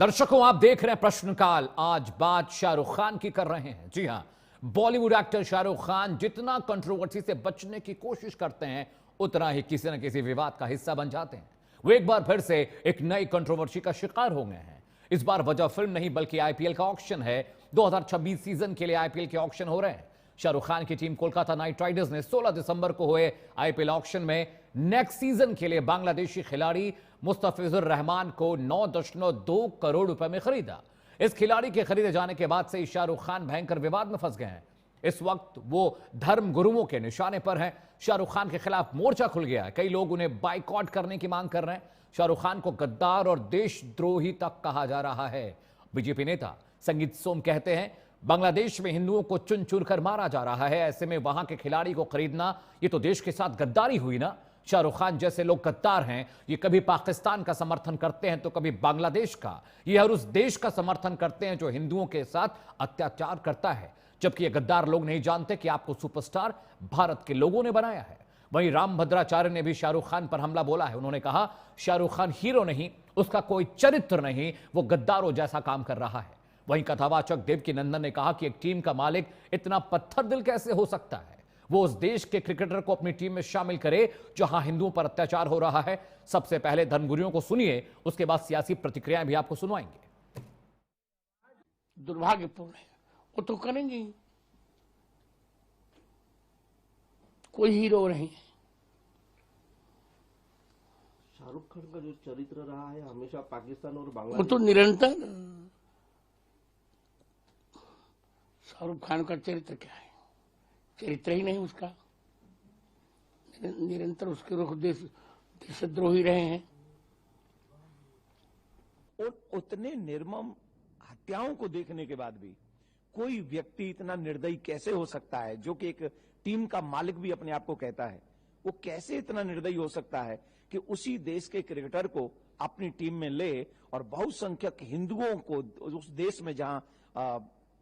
दर्शकों, आप देख रहे हैं प्रश्नकाल। आज बात शाहरुख खान की कर रहे हैं। जी हां, बॉलीवुड एक्टर शाहरुख खान जितना कंट्रोवर्सी से बचने की कोशिश करते हैं, उतना ही किसी न किसी विवाद का हिस्सा बन जाते हैं। वो एक बार फिर से एक नई कंट्रोवर्सी का शिकार हो गए हैं। इस बार वजह फिल्म नहीं बल्कि आईपीएल का ऑक्शन है। 2026 सीजन के लिए आईपीएल के ऑक्शन हो रहे हैं। शाहरुख खान की टीम कोलकाता नाइट राइडर्स ने 16 दिसंबर को हुए आईपीएल ऑक्शन में नेक्स्ट सीजन के लिए बांग्लादेशी खिलाड़ी मुस्तफिजुर रहमान को 9.2 करोड़ रुपए में खरीदा। इस खिलाड़ी के खरीदे जाने के बाद से ही शाहरुख खान भयंकर विवाद में फंस गए हैं। इस वक्त वो धर्म गुरुओं के निशाने पर हैं। शाहरुख खान के खिलाफ मोर्चा खुल गया है। कई लोग उन्हें बाइकआउट करने की मांग कर रहे हैं। शाहरुख खान को गद्दार और देशद्रोही तक कहा जा रहा है। बीजेपी नेता संगीत सोम कहते हैं, बांग्लादेश में हिंदुओं को चुन चुन कर मारा जा रहा है। ऐसे में वहां के खिलाड़ी को खरीदना, ये तो देश के साथ गद्दारी हुई ना। शाहरुख खान जैसे लोग गद्दार हैं। ये कभी पाकिस्तान का समर्थन करते हैं तो कभी बांग्लादेश का। ये हर उस देश का समर्थन करते हैं जो हिंदुओं के साथ अत्याचार करता है। जबकि ये गद्दार लोग नहीं जानते कि आपको सुपरस्टार भारत के लोगों ने बनाया है। वहीं राम भद्राचार्य ने भी शाहरुख खान पर हमला बोला है। उन्होंने कहा, शाहरुख खान हीरो नहीं, उसका कोई चरित्र नहीं, वो गद्दारों जैसा काम कर रहा है। वहीं कथावाचक देवकी नंदन ने कहा कि एक टीम का मालिक इतना पत्थर दिल कैसे हो सकता है। वो उस देश के क्रिकेटर को अपनी टीम में शामिल करे जहां हिंदुओं पर अत्याचार हो रहा है। सबसे पहले धर्मगुरुओं को सुनिए, उसके बाद सियासी प्रतिक्रियाएं भी आपको सुनवाएंगे। दुर्भाग्यपूर्ण है, वो तो करेंगे ही। कोई हीरो नहीं। शाहरुख खान का जो चरित्र रहा है हमेशा पाकिस्तान और वो बांग्लादेश, तो निरंतर, शाहरुख खान का चरित्र क्या है? चरित्र ही नहीं उसका। निरंतर उसके रुख देशद्रोही रहे हैं। और उतने निर्मम हत्याओं को देखने के बाद भी कोई व्यक्ति इतना निर्दयी कैसे हो सकता है, जो कि एक टीम का मालिक भी अपने आप को कहता है। वो कैसे इतना निर्दयी हो सकता है कि उसी देश के क्रिकेटर को अपनी टीम में ले और बहुसंख्यक हिंदुओं को उस देश में जहां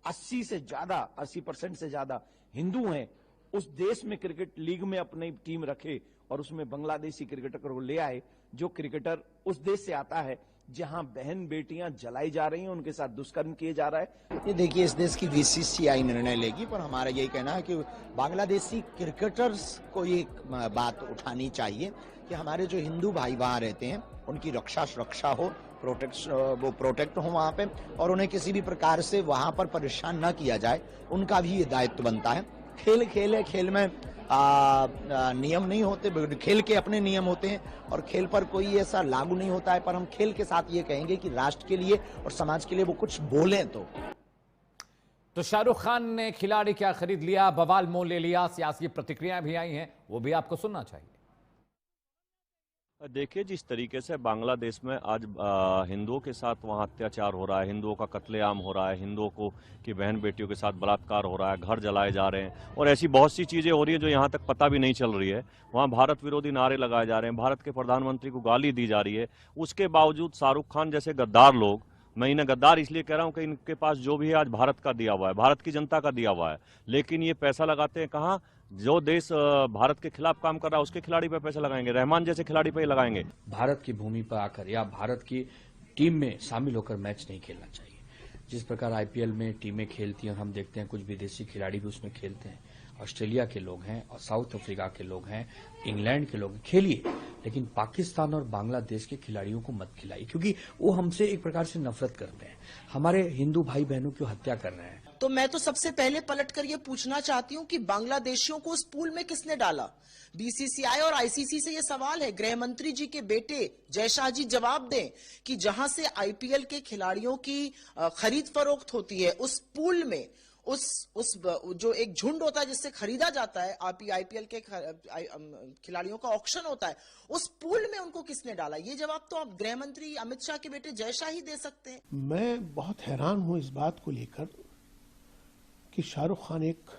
80% से ज्यादा हिंदू हैं, उस देश में क्रिकेट लीग में अपनी टीम रखे और उसमें बांग्लादेशी क्रिकेटर को ले आए, जो क्रिकेटर उस देश से आता है जहां बहन बेटियां जलाई जा रही हैं, उनके साथ दुष्कर्म किए जा रहा है। ये देखिए, इस देश की बीसीसीआई निर्णय लेगी, पर हमारा यही कहना है कि बांग्लादेशी क्रिकेटर्स को ये बात उठानी चाहिए कि हमारे जो हिंदू भाई वहां रहते हैं उनकी रक्षा सुरक्षा हो, प्रोटेक्ट हो वहां पे, और उन्हें किसी भी प्रकार से वहां पर परेशान न किया जाए। उनका भी ये दायित्व बनता है। खेल है, खेल में नियम नहीं होते, खेल के अपने नियम होते हैं और खेल पर कोई ऐसा लागू नहीं होता है। पर हम खेल के साथ ये कहेंगे कि राष्ट्र के लिए और समाज के लिए वो कुछ बोलें तो शाहरुख खान ने खिलाड़ी क्या खरीद लिया, बवाल मोल ले लिया। सियासी प्रतिक्रियाएं भी आई हैं, वो भी आपको सुनना चाहिए। देखिए, जिस तरीके से बांग्लादेश में आज हिंदुओं के साथ वहाँ अत्याचार हो रहा है, हिंदुओं का कत्लेआम हो रहा है, हिंदुओं को की बहन बेटियों के साथ बलात्कार हो रहा है, घर जलाए जा रहे हैं और ऐसी बहुत सी चीज़ें हो रही है जो यहाँ तक पता भी नहीं चल रही है। वहाँ भारत विरोधी नारे लगाए जा रहे हैं, भारत के प्रधानमंत्री को गाली दी जा रही है। उसके बावजूद शाहरुख खान जैसे गद्दार लोग, मैं इन्हें गद्दार इसलिए कह रहा हूँ कि इनके पास जो भी है आज भारत का दिया हुआ है, भारत की जनता का दिया हुआ है, लेकिन ये पैसा लगाते हैं कहाँ? जो देश भारत के खिलाफ काम कर रहा है उसके खिलाड़ी पे पैसा लगाएंगे, रहमान जैसे खिलाड़ी पे लगाएंगे। भारत की भूमि पर आकर या भारत की टीम में शामिल होकर मैच नहीं खेलना चाहिए। जिस प्रकार आईपीएल में टीमें खेलती हैं और हम देखते हैं कुछ विदेशी खिलाड़ी भी उसमें खेलते हैं, ऑस्ट्रेलिया के लोग हैं और साउथ अफ्रीका के लोग हैं, इंग्लैंड के लोग हैं, खेलिए, लेकिन पाकिस्तान और बांग्लादेश के खिलाड़ियों को मत खिलाइए, क्योंकि वो हमसे एक प्रकार से नफरत करते हैं, हमारे हिंदू भाई बहनों की हत्या कर रहे हैं। तो मैं तो सबसे पहले पलटकर ये पूछना चाहती हूँ कि बांग्लादेशियों को उस पूल में किसने डाला? बीसीसीआई और आईसीसी से ये सवाल है। गृह मंत्री जी के बेटे जयशाह जी जवाब दें कि जहां से आईपीएल के खिलाड़ियों की खरीद फरोख्त होती है, उस पूल में उस जो एक झुंड होता है जिससे खरीदा जाता है, आईपीएल के खिलाड़ियों का ऑक्शन होता है, उस पूल में उनको किसने डाला? ये जवाब तो आप गृह मंत्री अमित शाह के बेटे जयशाह ही दे सकते हैं। मैं बहुत हैरान हूं इस बात को लेकर कि शाहरुख खान एक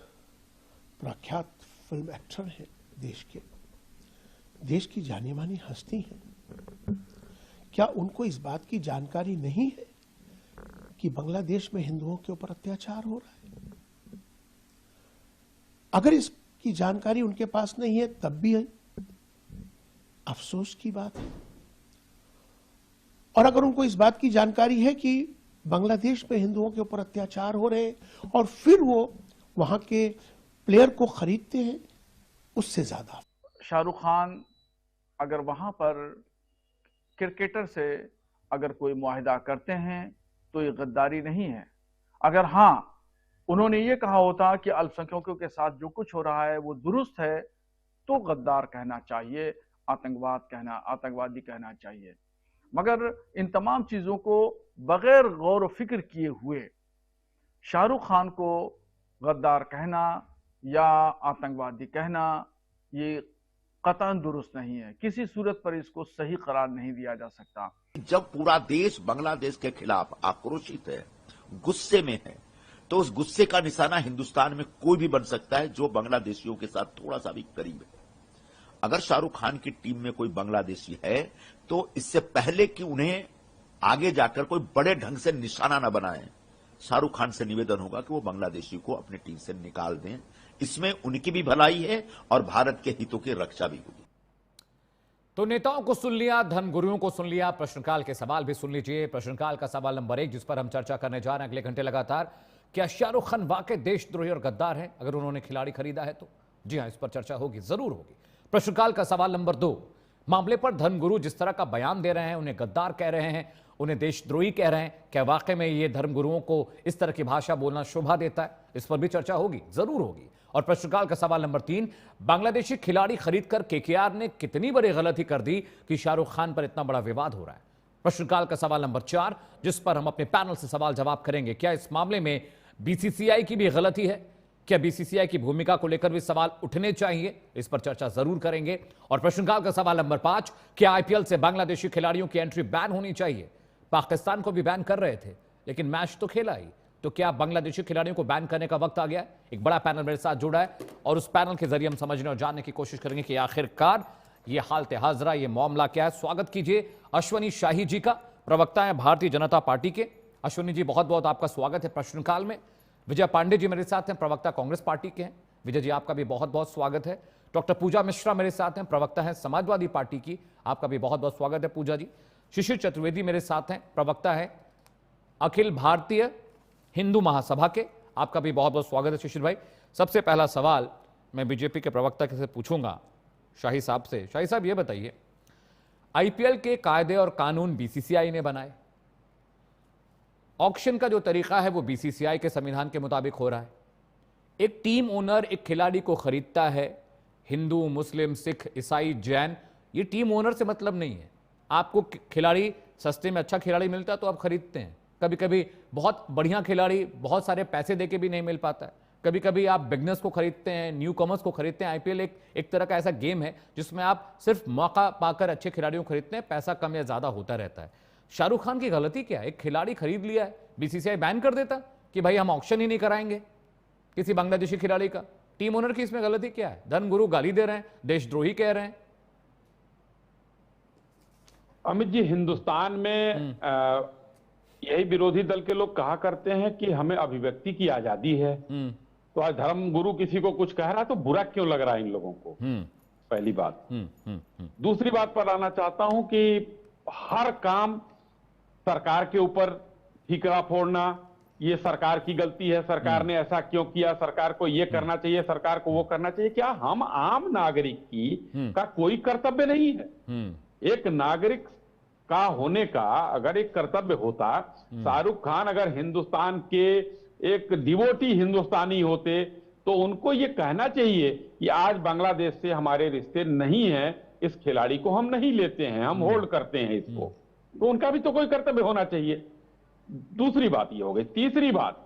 प्रख्यात फिल्म एक्टर है, देश की जानी मानी हस्ती है। क्या उनको इस बात की जानकारी नहीं है कि बांग्लादेश में हिंदुओं के ऊपर अत्याचार हो रहा है? अगर इसकी जानकारी उनके पास नहीं है, तब भी अफसोस की बात है। और अगर उनको इस बात की जानकारी है कि बांग्लादेश में हिंदुओं के ऊपर अत्याचार हो रहे हैं और फिर वो वहां के प्लेयर को खरीदते हैं, उससे ज्यादा शाहरुख खान अगर वहां पर क्रिकेटर से अगर कोई मुआहिदा करते हैं तो ये गद्दारी नहीं है। अगर हाँ उन्होंने ये कहा होता कि अल्पसंख्यकों के साथ जो कुछ हो रहा है वो दुरुस्त है, तो गद्दार कहना चाहिए, आतंकवादी कहना चाहिए। मगर इन तमाम चीजों को बगैर गौर व फिक्र किए हुए शाहरुख खान को गद्दार कहना या आतंकवादी कहना ये कतई दुरुस्त नहीं है। किसी सूरत पर इसको सही करार नहीं दिया जा सकता। जब पूरा देश बांग्लादेश के खिलाफ आक्रोशित है, गुस्से में है, तो उस गुस्से का निशाना हिंदुस्तान में कोई भी बन सकता है जो बांग्लादेशियों के साथ थोड़ा सा भी करीब है। अगर शाहरुख खान की टीम में कोई बांग्लादेशी है तो इससे पहले कि उन्हें आगे जाकर कोई बड़े ढंग से निशाना न बनाए, शाहरुख खान से निवेदन होगा कि वो बांग्लादेशी को अपनी टीम से निकाल दें। इसमें उनकी भी भलाई है और भारत के हितों की रक्षा भी होगी। तो नेताओं को सुन लिया, धर्मगुरुओं को सुन लिया, प्रश्नकाल के सवाल भी सुन लीजिए। प्रश्नकाल का सवाल नंबर 1 जिस पर हम चर्चा करने जा रहे हैं अगले घंटे लगातार, क्या शाहरुख खान वाकई देशद्रोही और गद्दार है अगर उन्होंने खिलाड़ी खरीदा है तो? जी हां, इस पर चर्चा होगी, जरूर होगी। प्रश्नकाल का सवाल नंबर 2, मामले पर धर्मगुरु जिस तरह का बयान दे रहे हैं, उन्हें गद्दार कह रहे हैं, उन्हें देशद्रोही कह रहे हैं, क्या वाकई में ये धर्मगुरुओं को इस तरह की भाषा बोलना शोभा देता है? इस पर भी चर्चा होगी, जरूर होगी। और प्रश्नकाल का सवाल नंबर 3, बांग्लादेशी खिलाड़ी खरीदकर केकेआर ने कितनी बड़ी गलती कर दी कि शाहरुख खान पर इतना बड़ा विवाद हो रहा है? प्रश्नकाल का सवाल नंबर 4 जिस पर हम अपने पैनल से सवाल जवाब करेंगे, क्या इस मामले में बीसीसीआई की भी गलती है? क्या बीसीसीआई की भूमिका को लेकर भी सवाल उठने चाहिए? इस पर चर्चा जरूर करेंगे। और प्रश्नकाल का सवाल नंबर 5, क्या आईपीएल से बांग्लादेशी खिलाड़ियों की एंट्री बैन होनी चाहिए? पाकिस्तान को भी बैन कर रहे थे लेकिन मैच तो खेला ही, तो क्या बांग्लादेशी खिलाड़ियों को बैन करने का वक्त आ गया है? एक बड़ा पैनल मेरे साथ जुड़ा है और उस पैनल के जरिए हम समझने और जानने की कोशिश करेंगे कि आखिरकार ये हालत हाजरा, ये मामला क्या है। स्वागत कीजिए अश्वनी शाही जी का, प्रवक्ता है भारतीय जनता पार्टी के। अश्वनी जी, बहुत बहुत आपका स्वागत है प्रश्नकाल में। विजय पांडे जी मेरे साथ हैं, प्रवक्ता कांग्रेस पार्टी के हैं। विजय जी, आपका भी बहुत बहुत स्वागत है। डॉक्टर पूजा मिश्रा मेरे साथ हैं, प्रवक्ता हैं समाजवादी पार्टी की, आपका भी बहुत बहुत स्वागत है पूजा जी। शिशिर चतुर्वेदी मेरे साथ हैं, प्रवक्ता है अखिल भारतीय हिंदू महासभा के, आपका भी बहुत बहुत स्वागत है शिशिर भाई। सबसे पहला सवाल मैं बीजेपी के प्रवक्ता से पूछूंगा, शाही साहब से। शाही साहब, ये बताइए, आईपीएल के कायदे और कानून बीसीसीआई ने बनाए, ऑक्शन का जो तरीका है वो बीसीसीआई के संविधान के मुताबिक हो रहा है। एक टीम ओनर एक खिलाड़ी को खरीदता है, हिंदू, मुस्लिम, सिख, ईसाई, जैन, ये टीम ओनर से मतलब नहीं है। आपको खिलाड़ी सस्ते में अच्छा खिलाड़ी मिलता है तो आप खरीदते हैं। कभी कभी बहुत बढ़िया खिलाड़ी बहुत सारे पैसे देके भी नहीं मिल पाता है। कभी कभी आप बिगनर्स को खरीदते हैं, न्यू कमर्स को खरीदते हैं। आईपीएल एक तरह का ऐसा गेम है जिसमें आप सिर्फ मौका पाकर अच्छे खिलाड़ियों को खरीदते हैं, पैसा कम या ज्यादा होता रहता है। शाहरुख खान की गलती क्या है? एक खिलाड़ी खरीद लिया है, बीसीसीआई बैन कर देता कि भाई हम ऑक्शन ही नहीं कराएंगे किसी बांग्लादेशी खिलाड़ी का। टीम ओनर की इसमें गलती क्या है? धर्मगुरु गाली दे रहे हैं, देशद्रोही कह रहे हैं। अमित जी, हिंदुस्तान में यही विरोधी दल के लोग कहा करते हैं कि हमें अभिव्यक्ति की आजादी है, तो आज धर्मगुरु किसी को कुछ कह रहा है तो बुरा क्यों लग रहा है इन लोगों को? पहली बात। दूसरी बात पर आना चाहता हूं कि हर काम सरकार के ऊपर ठीकरा फोड़ना, ये सरकार की गलती है, सरकार ने ऐसा क्यों किया, सरकार को ये करना चाहिए, सरकार को वो करना चाहिए। क्या हम आम नागरिक की का कोई कर्तव्य नहीं है? एक नागरिक का होने का अगर एक कर्तव्य होता, शाहरुख खान अगर हिंदुस्तान के एक डिवोटी हिंदुस्तानी होते तो उनको ये कहना चाहिए कि आज बांग्लादेश से हमारे रिश्ते नहीं है, इस खिलाड़ी को हम नहीं लेते हैं, हम होल्ड करते हैं इसको, तो उनका भी तो कोई कर्तव्य होना चाहिए। दूसरी बात ये हो गई। तीसरी बात,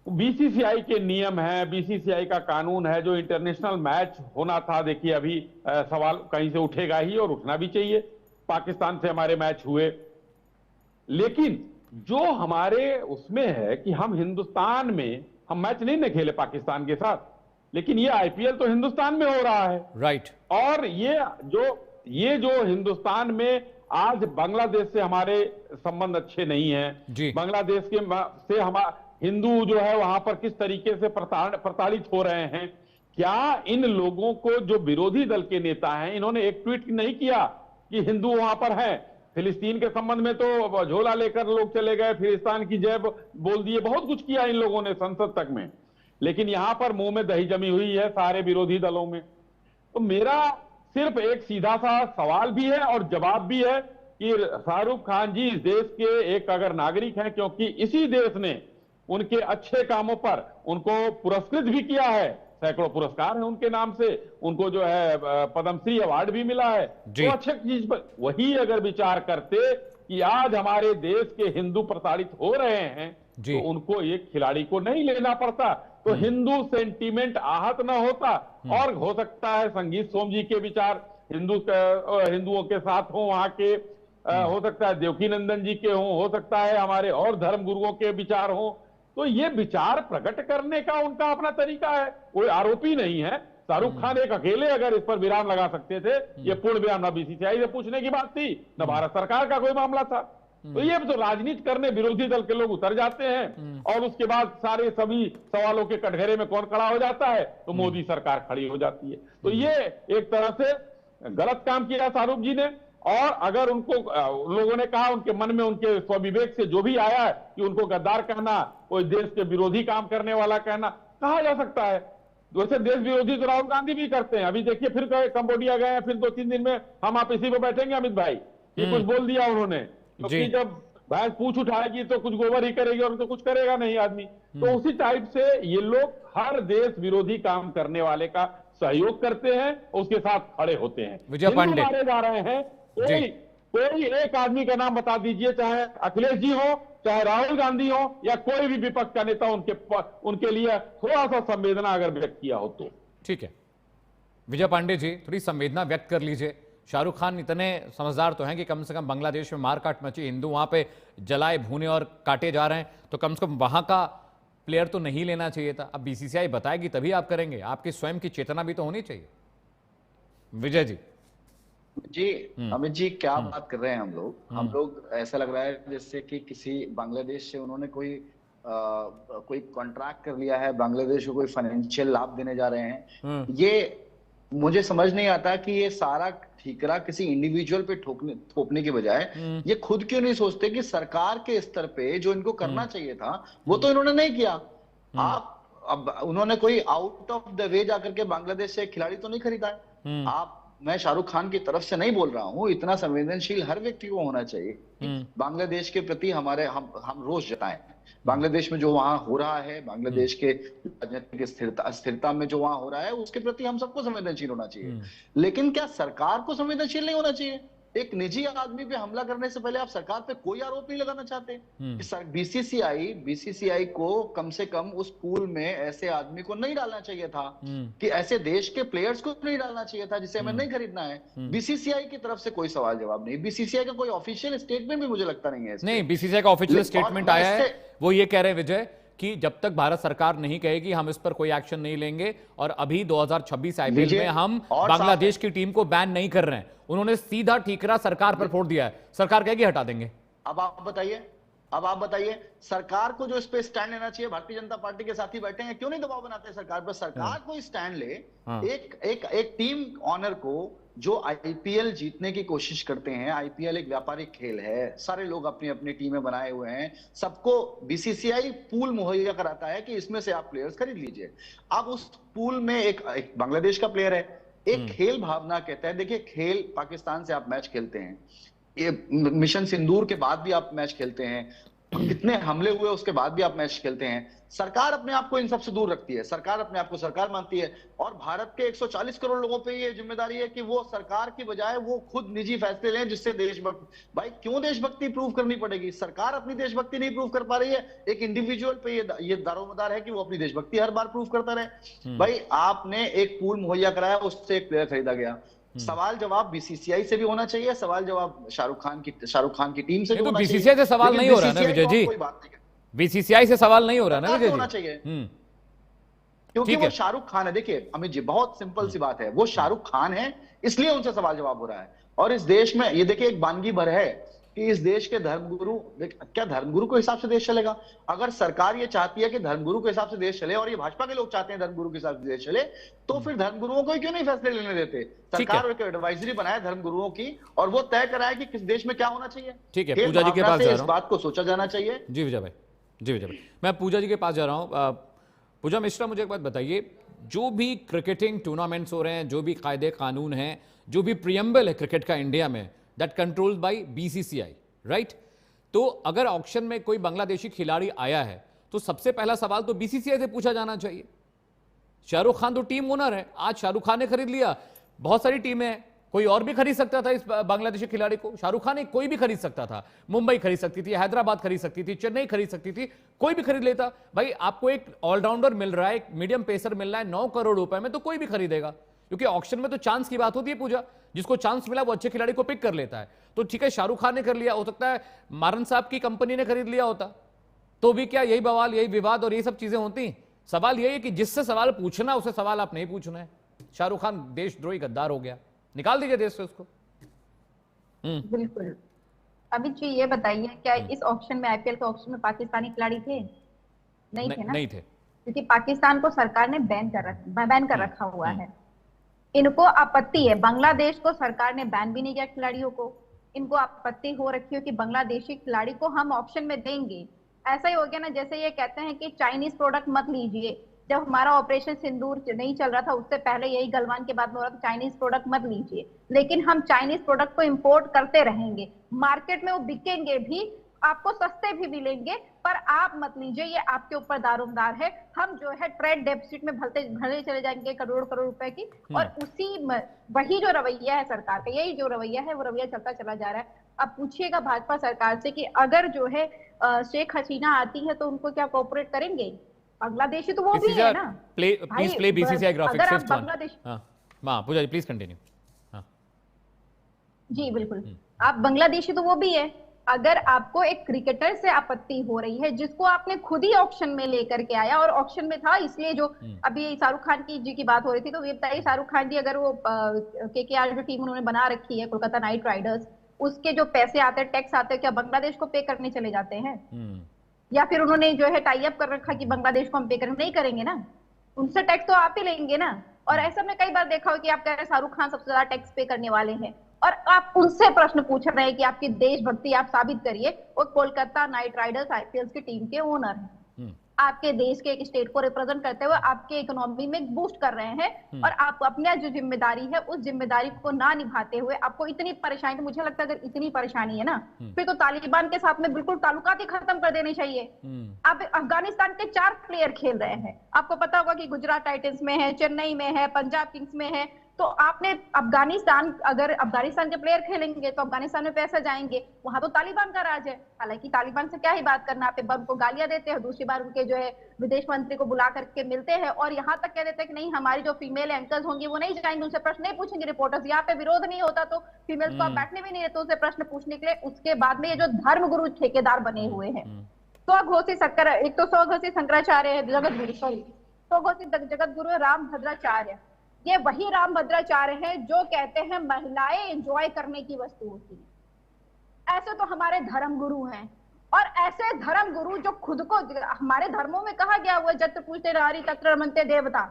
बीसीसीआई के नियम है, बीसीसीआई का कानून है, जो इंटरनेशनल मैच होना था, देखिए अभी सवाल कहीं से उठेगा ही और उठना भी चाहिए। पाकिस्तान से हमारे मैच हुए, लेकिन जो हमारे उसमें है कि हम हिंदुस्तान में हम मैच नहीं न खेले पाकिस्तान के साथ, लेकिन ये आईपीएल तो हिंदुस्तान में हो रहा है, राइट। और ये जो हिंदुस्तान में आज बांग्लादेश से हमारे संबंध अच्छे नहीं हैं, बांग्लादेश से हमारा हिंदू जो है वहां पर किस तरीके से प्रताड़ित हो रहे हैं, क्या इन लोगों को, जो विरोधी दल के नेता हैं, इन्होंने एक ट्वीट नहीं किया कि हिंदू वहां पर हैं? फिलिस्तीन के संबंध में तो झोला लेकर लोग चले गए, फिलिस्तीन की जय बोल दिए, बहुत कुछ किया इन लोगों ने संसद तक में, लेकिन यहां पर मुंह में दही जमी हुई है सारे विरोधी दलों में। तो मेरा सिर्फ एक सीधा सा सवाल भी है और जवाब भी है कि शाहरुख खान जी इस देश के एक अगर नागरिक हैं, क्योंकि इसी देश ने उनके अच्छे कामों पर उनको पुरस्कृत भी किया है, सैकड़ों पुरस्कार हैं उनके नाम से, उनको जो है पद्मश्री अवार्ड भी मिला है। तो अच्छे चीज पर वही अगर विचार करते कि आज हमारे देश के हिंदू प्रताड़ित हो रहे हैं तो उनको एक खिलाड़ी को नहीं लेना पड़ता, तो हिंदू सेंटीमेंट आहत न होता। और हो सकता है संगीत सोम जी के विचार हिंदुओं के साथ हो, वहां के हो सकता है देवकी नंदन जी के हो सकता है हमारे और धर्म गुरुओं के विचार हो। तो ये विचार प्रकट करने का उनका अपना तरीका है, कोई आरोपी नहीं है। शाहरुख खान एक अकेले अगर इस पर विराम लगा सकते थे, ये पूर्ण विराम न बीसीसीआई से पूछने की बात थी, न भारत सरकार का कोई मामला था। तो ये तो राजनीति करने विरोधी दल के लोग उतर जाते हैं और उसके बाद सारे सभी सवालों के कटघरे में कौन खड़ा हो जाता है, तो मोदी सरकार खड़ी हो जाती है। तो ये एक तरह से गलत काम किया शाहरुख जी ने। और अगर उनको लोगों ने कहा, उनके मन में उनके स्वविवेक से जो भी आया है कि उनको गद्दार कहना, कोई देश के विरोधी काम करने वाला कहना, कहा जा सकता है। वैसे देश विरोधी तो राहुल गांधी भी करते हैं। अभी देखिए फिर कंबोडिया गए हैं, फिर 2-3 दिन में हम आप इसी पे बैठेंगे अमित भाई, ये कुछ बोल दिया उन्होंने, क्योंकि जब भैंस पूछ उठाएगी तो कुछ गोबर ही करेगी और तो कुछ करेगा नहीं आदमी। तो उसी टाइप से ये लोग हर देश विरोधी काम करने वाले का सहयोग करते हैं, उसके साथ खड़े होते हैं। विजय पांडे मारे जा रहे हैं, कोई एक आदमी का नाम बता दीजिए, चाहे अखिलेश जी हो, चाहे राहुल गांधी हो, या कोई भी विपक्ष का नेता उनके लिए थोड़ा सा संवेदना अगर व्यक्त किया हो तो। ठीक है विजय पांडे जी, थोड़ी संवेदना व्यक्त कर लीजिए। शाहरुख खान इतने समझदार तो हैं कि कम से कम बांग्लादेश में मारकाट मची, हिंदू वहां पे जलाए भूने और काटे जा रहे हैं, तो कम से कम वहां का प्लेयर तो नहीं लेना चाहिए था। अब बीसीसीआई बताएगी तभी आप करेंगे, आपकी स्वयं की चेतना भी तो होनी चाहिए। विजय जी अमित जी क्या बात कर रहे हैं हम लोग ऐसा लग रहा है जैसे कि किसी बांग्लादेश से उन्होंने कोई कॉन्ट्रैक्ट कर लिया है, बांग्लादेश को कोई फाइनेंशियल लाभ देने जा रहे हैं। ये मुझे समझ नहीं आता कि ये सारा ठीकरा किसी इंडिविजुअल पे थोपने के बजाय ये खुद क्यों नहीं सोचते कि सरकार के स्तर पे जो इनको करना चाहिए था वो तो इन्होंने नहीं किया। अब उन्होंने कोई आउट ऑफ द वे जाकर के बांग्लादेश से खिलाड़ी तो नहीं खरीदा है। मैं शाहरुख खान की तरफ से नहीं बोल रहा हूं, इतना संवेदनशील हर व्यक्ति को होना चाहिए बांग्लादेश के प्रति हम रोष जताएं। बांग्लादेश में जो वहां हो रहा है, बांग्लादेश के राजनीतिक स्थिरता में जो वहां हो रहा है, उसके प्रति हम सबको संवेदनशील होना चाहिए। लेकिन क्या सरकार को संवेदनशील नहीं होना चाहिए? एक निजी आदमी पे हमला करने से पहले आप सरकार पे कोई आरोप नहीं लगाना चाहते? बीसीसीआई को कम से कम उस पूल में ऐसे आदमी को नहीं डालना चाहिए था, कि ऐसे देश के प्लेयर्स को नहीं डालना चाहिए था जिसे हमें नहीं खरीदना है। बीसीसीआई की तरफ से कोई सवाल जवाब नहीं, बीसीसीआई का कोई ऑफिशियल स्टेटमेंट भी मुझे लगता नहीं है। नहीं, बीसीसीआई का ऑफिशियल स्टेटमेंट आया है, वो ये कह रहे हैं विजय कि जब तक भारत सरकार नहीं कहेगी हम इस पर कोई एक्शन नहीं लेंगे। और अभी 2026 आईपीएल में हम बांग्लादेश की टीम को बैन नहीं कर रहे हैं। उन्होंने सीधा ठीकरा सरकार पर फोड़ दिया है, सरकार कहेगी हटा देंगे। अब आप बताइए सरकार को जो इस पे स्टैंड लेना चाहिए, भारतीय जनता पार्टी के साथी बैठे हैं, क्यों नहीं दबाव बनाते हैं सरकार पर? सरकार को स्टैंड ले, एक टीम ऑनर को जो आईपीएल जीतने की कोशिश करते हैं। आईपीएल एक व्यापारिक खेल है, सारे लोग अपनी अपनी टीमें बनाए हुए हैं, सबको बीसीसीआई पूल मुहैया कराता है कि इसमें से आप प्लेयर्स खरीद लीजिए। अब उस पूल में एक बांग्लादेश का प्लेयर है, एक खेल भावना कहता है। देखिए खेल, पाकिस्तान से आप मैच खेलते हैं, ये मिशन सिंदूर के बाद भी आप मैच खेलते हैं, कितने हमले हुए उसके बाद भी आप मैच खेलते हैं। सरकार अपने आप को इन सब से दूर रखती है, सरकार अपने आप को सरकार मानती है। और भारत के 140 करोड़ लोगों पे ये जिम्मेदारी है कि वो सरकार की बजाय वो खुद निजी फैसले लें जिससे देशभक्ति, भाई क्यों देशभक्ति प्रूव करनी पड़ेगी? सरकार अपनी देशभक्ति नहीं प्रूव कर पा रही है, एक इंडिविजुअल पे ये दारोमदार है कि वो अपनी देशभक्ति हर बार प्रूव करता रहे। भाई आपने एक पूल मुहैया कराया, उससे एक प्लेयर खरीदा गया। सवाल जवाब बीसीसीआई से भी होना चाहिए, सवाल जवाब शाहरुख खान की टीम से भी होना चाहिए। बीसीसीआई से सवाल नहीं हो रहा ना विजय जी, बीसीसीआई से सवाल नहीं हो रहा ना विजय जी, होना चाहिए क्योंकि वो शाहरुख खान है। देखिए अमित जी, बहुत सिंपल सी बात है, वो शाहरुख खान है इसलिए उनसे सवाल जवाब हो रहा है। और इस देश में ये देखिए एक बानगी भर है कि इस देश के धर्मगुरु, क्या धर्मगुरु के हिसाब से देश चलेगा? अगर सरकार ये चाहती है कि धर्मगुरु के हिसाब से देश चले और ये भाजपा के लोग चाहते हैं धर्मगुरु के हिसाब से देश चले, तो फिर धर्मगुरुओं को क्यों नहीं फैसले लेने देते? सरकार एक एडवाइजरी बनाए धर्मगुरुओं की और वो तय कराए कि किस देश में क्या होना चाहिए। ठीक है, पूजा जी के पास जा रहा हूं। इस बात को सोचा जाना चाहिए। जी विजय भाई, जी विजय भाई, मैं पूजा जी के पास जा रहा हूं। पूजा मिश्रा, मुझे एक बात बताइए, जो भी क्रिकेटिंग टूर्नामेंट्स हो रहे हैं, जो भी कायदे कानून हैं, जो भी प्रियम्बल है क्रिकेट का इंडिया में, that controlled by BCCI, right? तो अगर ऑक्शन में कोई बांग्लादेशी खिलाड़ी आया है तो सबसे पहला सवाल तो बीसीसीआई से पूछा जाना चाहिए। शाहरुख खान तो टीम ओनर है, आज शाहरुख खान ने खरीद लिया, बहुत सारी टीमें हैं, कोई और भी खरीद सकता था इस बांग्लादेशी खिलाड़ी को। शाहरुख खान कोई भी खरीद सकता था, मुंबई खरीद सकती थी, हैदराबाद खरीद सकती थी, चेन्नई खरीद सकती थी, कोई भी खरीद लेता। भाई आपको एक ऑलराउंडर मिल रहा है, एक मीडियम पेसर मिल रहा है 9 करोड़ रुपए में, तो कोई भी खरीदेगा, क्योंकि ऑक्शन में तो चांस की बात होती है। पूजा, जिसको चांस मिला वो अच्छे खिलाड़ी को पिक कर लेता है। तो ठीक है, शाहरुख खान ने कर लिया, हो सकता है मारन साहब की कंपनी ने खरीद लिया होता, तो भी क्या यही बवाल, यही विवाद और ये सब चीजें होती। सवाल यही है कि जिससे सवाल पूछना उसे सवाल आप नहीं पूछना है। शाहरुख खान देशद्रोही गद्दार हो गया, निकाल दीजिए देश से उसको। बिल्कुल। अभी जी ये बताइए, क्या इस ऑक्शन में, आईपीएल के ऑक्शन में पाकिस्तानी खिलाड़ी थे? नहीं थे ना? नहीं थे, क्योंकि पाकिस्तान को सरकार ने बैन कर रखा हुआ है। इनको आपत्ति है, बांग्लादेश को सरकार ने बैन भी नहीं किया खिलाड़ियों को, इनको आपत्ति हो रखी है कि बांग्लादेशी खिलाड़ी को हम ऑप्शन में देंगे। ऐसा ही हो गया ना, जैसे ये कहते हैं कि चाइनीज प्रोडक्ट मत लीजिए। जब हमारा ऑपरेशन सिंदूर नहीं चल रहा था, उससे पहले यही गलवान के बाद में हो रहा था, चाइनीज प्रोडक्ट मत लीजिए, लेकिन हम चाइनीज प्रोडक्ट को इंपोर्ट करते रहेंगे, मार्केट में वो बिकेंगे भी, आपको सस्ते भी मिलेंगे, पर आप मत लीजिए, ये आपके ऊपर दारोमदार है। हम जो है ट्रेड डेफिसिट में भले चले जाएंगे करोड़ रुपए की, और वही जो रवैया है सरकार का, यही जो रवैया है वो रवैया चलता चला जा रहा है। अब पूछिएगा भाजपा सरकार से कि अगर जो है शेख हसीना आती है तो उनको क्या कोऑपरेट करेंगे? बांग्लादेशी तो वो भी है ना। Please play BCCI graphics. अगर आप बांग्लादेश, हां पूजा जी प्लीज कंटिन्यू। हां जी बिल्कुल, आप बांग्लादेशी तो वो भी है। अगर आपको एक क्रिकेटर से आपत्ति हो रही है जिसको आपने खुद ही ऑक्शन में लेकर के आया, और ऑक्शन में था इसलिए, जो अभी शाहरुख खान की बात हो रही थी, तो ये बताइए शाहरुख खान जी, अगर वो केकेआर जो टीम उन्होंने बना रखी है, कोलकाता नाइट राइडर्स, उसके जो पैसे आते हैं, टैक्स आते हैं, क्या बांग्लादेश को पे करने चले जाते हैं? या फिर उन्होंने जो है टाई अप कर रखा कि बांग्लादेश को हम पे करेंगे? नहीं करेंगे ना, उनसे टैक्स तो आप ही लेंगे ना। और ऐसा में कई बार देखा हो कि आप कह रहे हैं शाहरुख खान सबसे ज्यादा टैक्स पे करने वाले हैं, और आप उनसे प्रश्न पूछ रहे हैं कि आपकी देशभक्ति आप साबित करिए। और कोलकाता नाइट राइडर्स आईपीएल की टीम के ओनर हैं, आपके देश के एक स्टेट को रिप्रेजेंट करते हुए आपके इकोनॉमी में बूस्ट कर रहे हैं, और आप अपना जो जिम्मेदारी है उस जिम्मेदारी को ना निभाते हुए आपको इतनी परेशानी, तो मुझे लगता है अगर इतनी परेशानी है ना, फिर तो तालिबान के साथ में बिल्कुल ताल्लुकात ही खत्म कर देने चाहिए। अब अफगानिस्तान के 4 प्लेयर खेल रहे हैं, आपको पता होगा कि गुजरात टाइटंस में है, चेन्नई में है, पंजाब किंग्स में है, तो आपने अगर अफगानिस्तान के प्लेयर खेलेंगे तो अफगानिस्तान में पैसे जाएंगे, वहां तो तालिबान का राज है। हालांकि तालिबान से क्या ही बात करना, आप एक बार उनको गालियां देते हैं, दूसरी बार उनके जो है विदेश मंत्री को बुला करके मिलते हैं, और यहाँ तक कह देते हैं कि नहीं, हमारी जो फीमेल एंकर्स होंगी वो नहीं जाएंगे, उनसे प्रश्न नहीं पूछेंगे रिपोर्टर्स। यहाँ पे विरोध नहीं होता तो फीमेल्स को आप बैठने भी नहीं देते उनसे प्रश्न पूछने के लिए। उसके बाद में ये जो धर्मगुरु ठेकेदार बने हुए हैं, एक तो स्वघोषित शंकराचार्य है, स्वघोषित जगत गुरु राम भद्राचार्य, ये वही राम भद्राचार्य हैं जो कहते हैं महिलाएं एंजॉय करने की वस्तु होती है। ऐसे तो हमारे धर्म गुरु हैं, और ऐसे धर्म गुरु जो खुद को, हमारे धर्मों में कहा गया हुआ जत्र पूजते नारी तत्र रमन्ते देवता,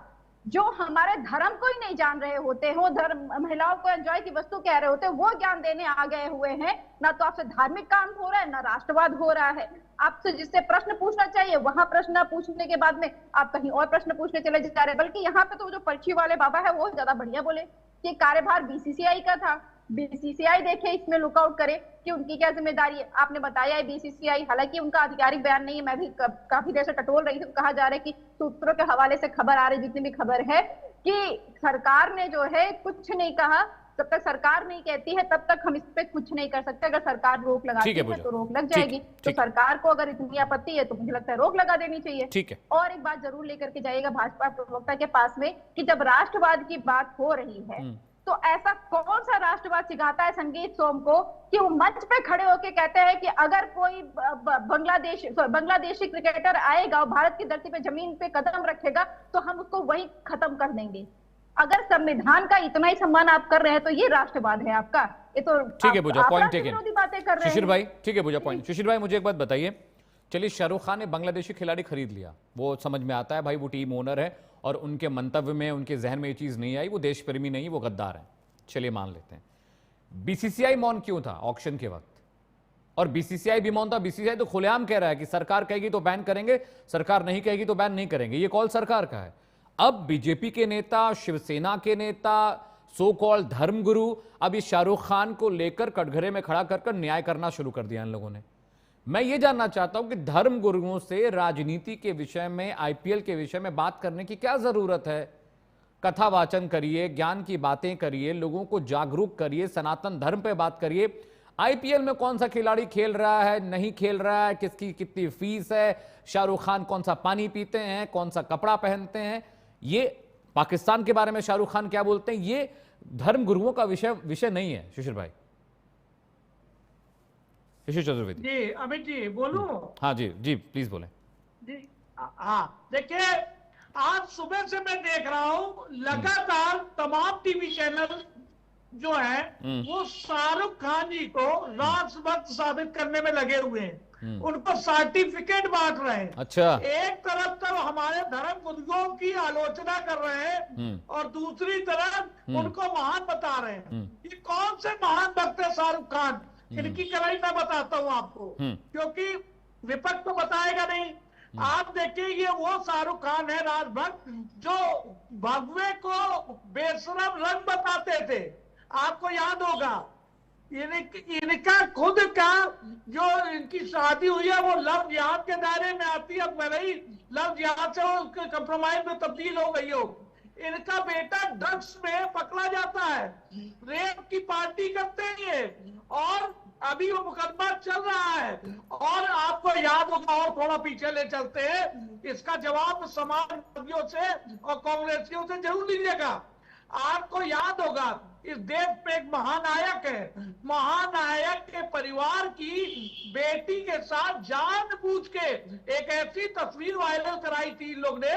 जो हमारे धर्म को ही नहीं जान रहे होते हैं, वो धर्म महिलाओं को एंजॉय की वस्तु कह रहे होते हैं, वो ज्ञान देने आ गए हुए हैं। ना तो आपसे धार्मिक काम हो रहा है, ना राष्ट्रवाद हो रहा है। आपसे जिससे प्रश्न पूछना चाहिए वहां प्रश्न पूछने के बाद में आप कहीं और प्रश्न पूछने चले जा रहे हैं। बल्कि यहाँ पे तो जो पर्ची वाले बाबा है वो ज्यादा बढ़िया बोले कि कार्यभार बीसीसीआई का था, बीसीसीआई देखे इसमें लुकआउट करे कि उनकी क्या जिम्मेदारी है। आपने बताया है बीसीसीआई, हालांकि उनका आधिकारिक बयान नहीं है, मैं भी काफी देर से टटोल रही थी, तो कहा जा रहा है कि सूत्रों के हवाले से खबर आ रही, जितनी भी खबर है, कि सरकार ने जो है कुछ नहीं कहा। जब तक सरकार नहीं कहती है तब तक हम इस पे कुछ नहीं कर सकते। अगर सरकार रोक लगाती है तो रोक लग जाएगी। तो सरकार को अगर इतनी आपत्ति है तो मुझे लगता है रोक लगा देनी चाहिए। ठीक है। और एक बात जरूर लेकर के जाइएगा भाजपा प्रवक्ता के पास में कि जब राष्ट्रवाद की बात हो रही है तो ऐसा कौन सा राष्ट्रवाद सिखाता है संगीत सोम को कि वो मंच पे खड़े होके कहते हैं कि अगर कोई बांग्लादेशी क्रिकेटर आएगा और भारत की धरती पे जमीन पे कदम रखेगा तो हम उसको वहीं खत्म कर देंगे। अगर संविधान का इतना ही सम्मान आप कर रहे हैं तो ये राष्ट्रवाद है आपका? ये तो ठीक है पूजा, पॉइंट टेकन। विरोधी बातें कर रहे हैं। शिशिर भाई, ठीक है पूजा, पॉइंट। शिशिर भाई मुझे एक बात बताइए, चलिए शाहरुख खान ने बांग्लादेशी खिलाड़ी खरीद लिया, वो समझ में आता है भाई, वो टीम ओनर है और उनके मंतव्य में, उनके जहन में ये चीज नहीं आई, वो देश प्रेमी नहीं, वो गद्दार है, चलिए मान लेते हैं। बीसीसीआई मौन क्यों था ऑक्शन के वक्त? और बीसीसीआई भी मौन था। बीसीसीआई तो खुलेआम कह रहा है कि सरकार कहेगी तो बैन करेंगे, सरकार नहीं कहेगी तो बैन नहीं करेंगे। ये कॉल सरकार का है। अब बीजेपी के नेता, शिवसेना के नेता, सो कॉल धर्मगुरु, अब इस शाहरुख खान को लेकर कटघरे में खड़ा कर न्याय करना शुरू कर दिया इन लोगों ने। मैं ये जानना चाहता हूं कि धर्मगुरुओं से राजनीति के विषय में, आईपीएल के विषय में बात करने की क्या जरूरत है? कथा वाचन करिए, ज्ञान की बातें करिए, लोगों को जागरूक करिए, सनातन धर्म पे बात करिए। आईपीएल में कौन सा खिलाड़ी खेल रहा है, नहीं खेल रहा है, किसकी कितनी फीस है, शाहरुख खान कौन सा पानी पीते हैं, कौन सा कपड़ा पहनते हैं, ये पाकिस्तान के बारे में शाहरुख खान क्या बोलते हैं, ये धर्मगुरुओं का विषय नहीं है। शिशिर भाई, शिशिर चतुर्वेदी जी। अमित जी बोलूं? हाँ जी जी प्लीज बोलें जी। हाँ देखिए, आज सुबह से मैं देख रहा हूं लगातार तमाम टीवी चैनल जो है वो शाहरुख खान जी को राष्ट्रभक्त साबित करने में लगे हुए हैं, उनको सर्टिफिकेट बांट रहे हैं। अच्छा। एक तरफ तो हमारे धर्म गुरुओं की आलोचना कर रहे हैं और दूसरी तरफ उनको महान बता रहे हैं। ये कौन से महान भक्त है शाहरुख खान? इनकी कड़ाई मैं बताता हूँ आपको, क्योंकि विपक्ष तो बताएगा नहीं। आप देखिए, ये वो शाहरुख खान है राजभक्त जो भगवे को बेशरम रंग बताते थे, आपको याद होगा। इनका खुद का जो इनकी शादी हुई है वो लव जिहाद के दायरे में आती है, भले ही लव जिहाद से वो कंप्रोमाइज में तब्दील हो गई हो। इनका बेटा ड्रग्स में पकड़ा जाता है, रेप की पार्टी करते हैं और अभी वो मुकदमा चल रहा है। और आपको याद होगा, और थोड़ा पीछे ले चलते हैं, इसका जवाब समाजवादियों से और कांग्रेसियों से जरूर लीजिएगा। आपको याद होगा, इस देश पे एक महानायक है, महानायक के परिवार की बेटी के साथ जानबूझ के एक ऐसी तस्वीर वायरल कराई थी इन लोग ने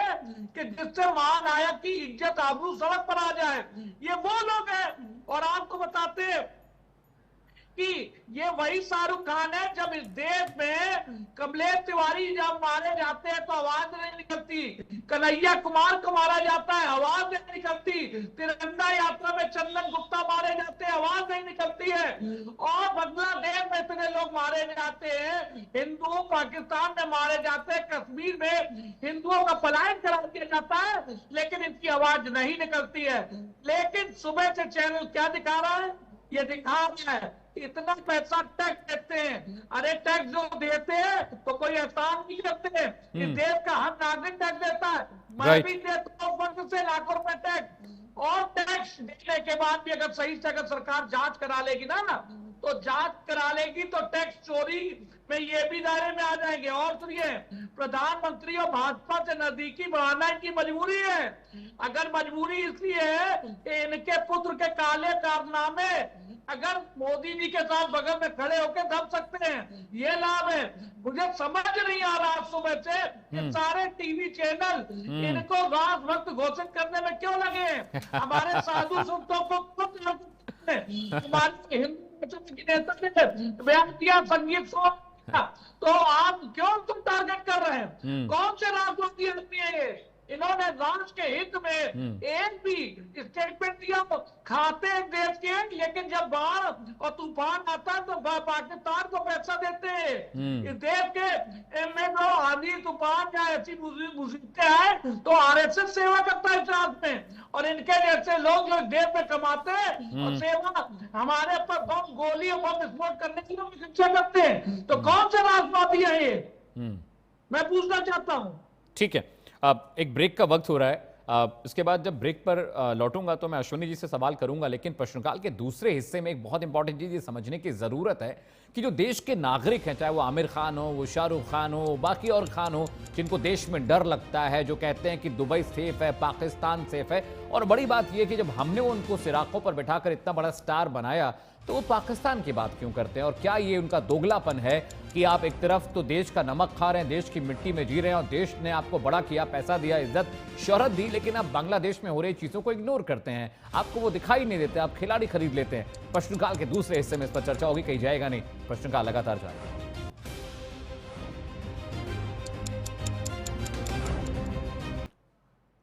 कि जिससे महानायक की इज्जत आबरू सड़क पर आ जाए। ये वो लोग हैं। और आपको बताते हैं कि ये वही शाहरुख खान है, जब इस देश में कमलेश तिवारी जब मारे जाते हैं तो आवाज नहीं निकलती, कन्हैया कुमार को मारा जाता है आवाज नहीं निकलती, तिरंगा यात्रा में चंदन गुप्ता मारे जाते हैं आवाज नहीं निकलती है, और बांग्लादेश में इतने लोग मारे जाते हैं, हिंदुओं पाकिस्तान में मारे जाते हैं, कश्मीर में हिंदुओं का पलायन करा दिया जाता है, लेकिन इनकी आवाज नहीं निकलती है। लेकिन सुबह से चैनल क्या दिखा रहा है? ये दिखा रहा है इतना पैसा टैक्स देते हैं। अरे टैक्स जो देते हैं तो कोई एहसान नहीं करते हैं। इस देश का हर नागरिक टैक्स देता है, मैं भी देता हूँ फंड से लाखों रुपए टैक्स। और टैक्स देने के बाद भी अगर सही से अगर सरकार जांच करा लेगी ना तो जांच करा लेगी तो टैक्स चोरी में ये भी दायरे में आ जाएंगे। और सुनिए, प्रधानमंत्री और भाजपा से नजदीकी बढ़ाना इनकी मजबूरी है। अगर मजबूरी इसलिए है कि इनके पुत्र के काले कारनामे अगर मोदी जी के साथ बगल में खड़े होकर दब सकते हैं, ये लाभ है। मुझे समझ नहीं आ रहा सुबह से कि सारे टीवी चैनल इनको राष्ट्रभक्त घोषित करने में क्यों लगे हैं। हमारे साधु संतों को हमारे हिंदू की नेता ने बयान दिया संगीत शो, तो आप क्यों तुम टारगेट कर रहे हैं? कौन से राष्ट्रवादी आदमी है ये? इन्होंने राष्ट्र के हित में एक भी स्टेटमेंट दिया। खाते हैं देश के, लेकिन जब बाढ़ और तूफान आता है तो पाकिस्तान को पैसा देते हैं। इस देश के में जो आंधी तूफान या ऐसी मुसीबतें आए तो आरएसएस सेवा करता है इस राज्य में, और इनके जैसे लोग जो देश में कमाते हैं और सेवा हमारे पर बम गोली और बम विस्फोट करने की लोग शिक्षा करते हैं। तो कौन से राष्ट्रवादी है ये? मैं पूछना चाहता हूँ। ठीक है, अब एक ब्रेक का वक्त हो रहा है। इसके बाद जब ब्रेक पर लौटूंगा तो मैं अश्विनी जी से सवाल करूंगा, लेकिन प्रश्नकाल के दूसरे हिस्से में एक बहुत इंपॉर्टेंट चीज ये समझने की जरूरत है कि जो देश के नागरिक हैं, चाहे वो आमिर खान हो, वो शाहरुख खान हो, बाकी और खान हो, जिनको देश में डर लगता है, जो कहते हैं कि दुबई सेफ है, पाकिस्तान सेफ है, और बड़ी बात यह कि जब हमने उनको सिराखों पर बैठाकर इतना बड़ा स्टार बनाया तो वो पाकिस्तान की बात क्यों करते हैं? और क्या ये उनका दोगलापन है कि आप एक तरफ तो देश का नमक खा रहे हैं, देश की मिट्टी में जी रहे हैं और देश ने आपको बड़ा किया, पैसा दिया, इज्जत शोहरत दी, लेकिन आप बांग्लादेश में हो रही चीजों को इग्नोर करते हैं, आपको वो दिखाई नहीं देते, आप खिलाड़ी खरीद लेते हैं। प्रश्नकाल के दूसरे हिस्से में इस पर चर्चा होगी, कहीं जाएगा नहीं, प्रश्नकाल लगातार जाएगा।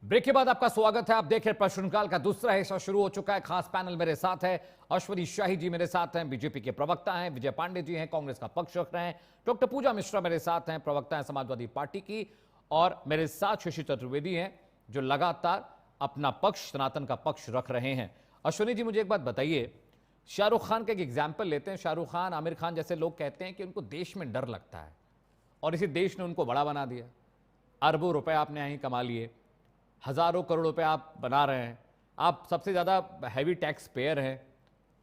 ब्रेक के बाद आपका स्वागत है। आप देख रहे हैं प्रश्नकाल का दूसरा हिस्सा शुरू हो चुका है। खास पैनल मेरे साथ है, अश्वनी शाही जी मेरे साथ हैं, बीजेपी के प्रवक्ता हैं, विजय पांडे जी हैं, कांग्रेस का पक्ष रख रहे हैं, डॉक्टर पूजा मिश्रा मेरे साथ हैं, प्रवक्ता हैं समाजवादी पार्टी की, और मेरे साथ शशि चतुर्वेदी हैं जो लगातार अपना पक्ष, सनातन का पक्ष रख रहे हैं। अश्वनी जी, मुझे एक बात बताइए, शाहरुख खान का एक एग्जाम्पल लेते हैं। शाहरुख खान, आमिर खान जैसे लोग कहते हैं कि उनको देश में डर लगता है और इसी देश ने उनको बड़ा बना दिया। अरबों रुपए आपने यहीं कमा लिए, हजारों करोड़ रुपए आप बना रहे हैं, आप सबसे ज़्यादा हैवी टैक्स पेयर हैं,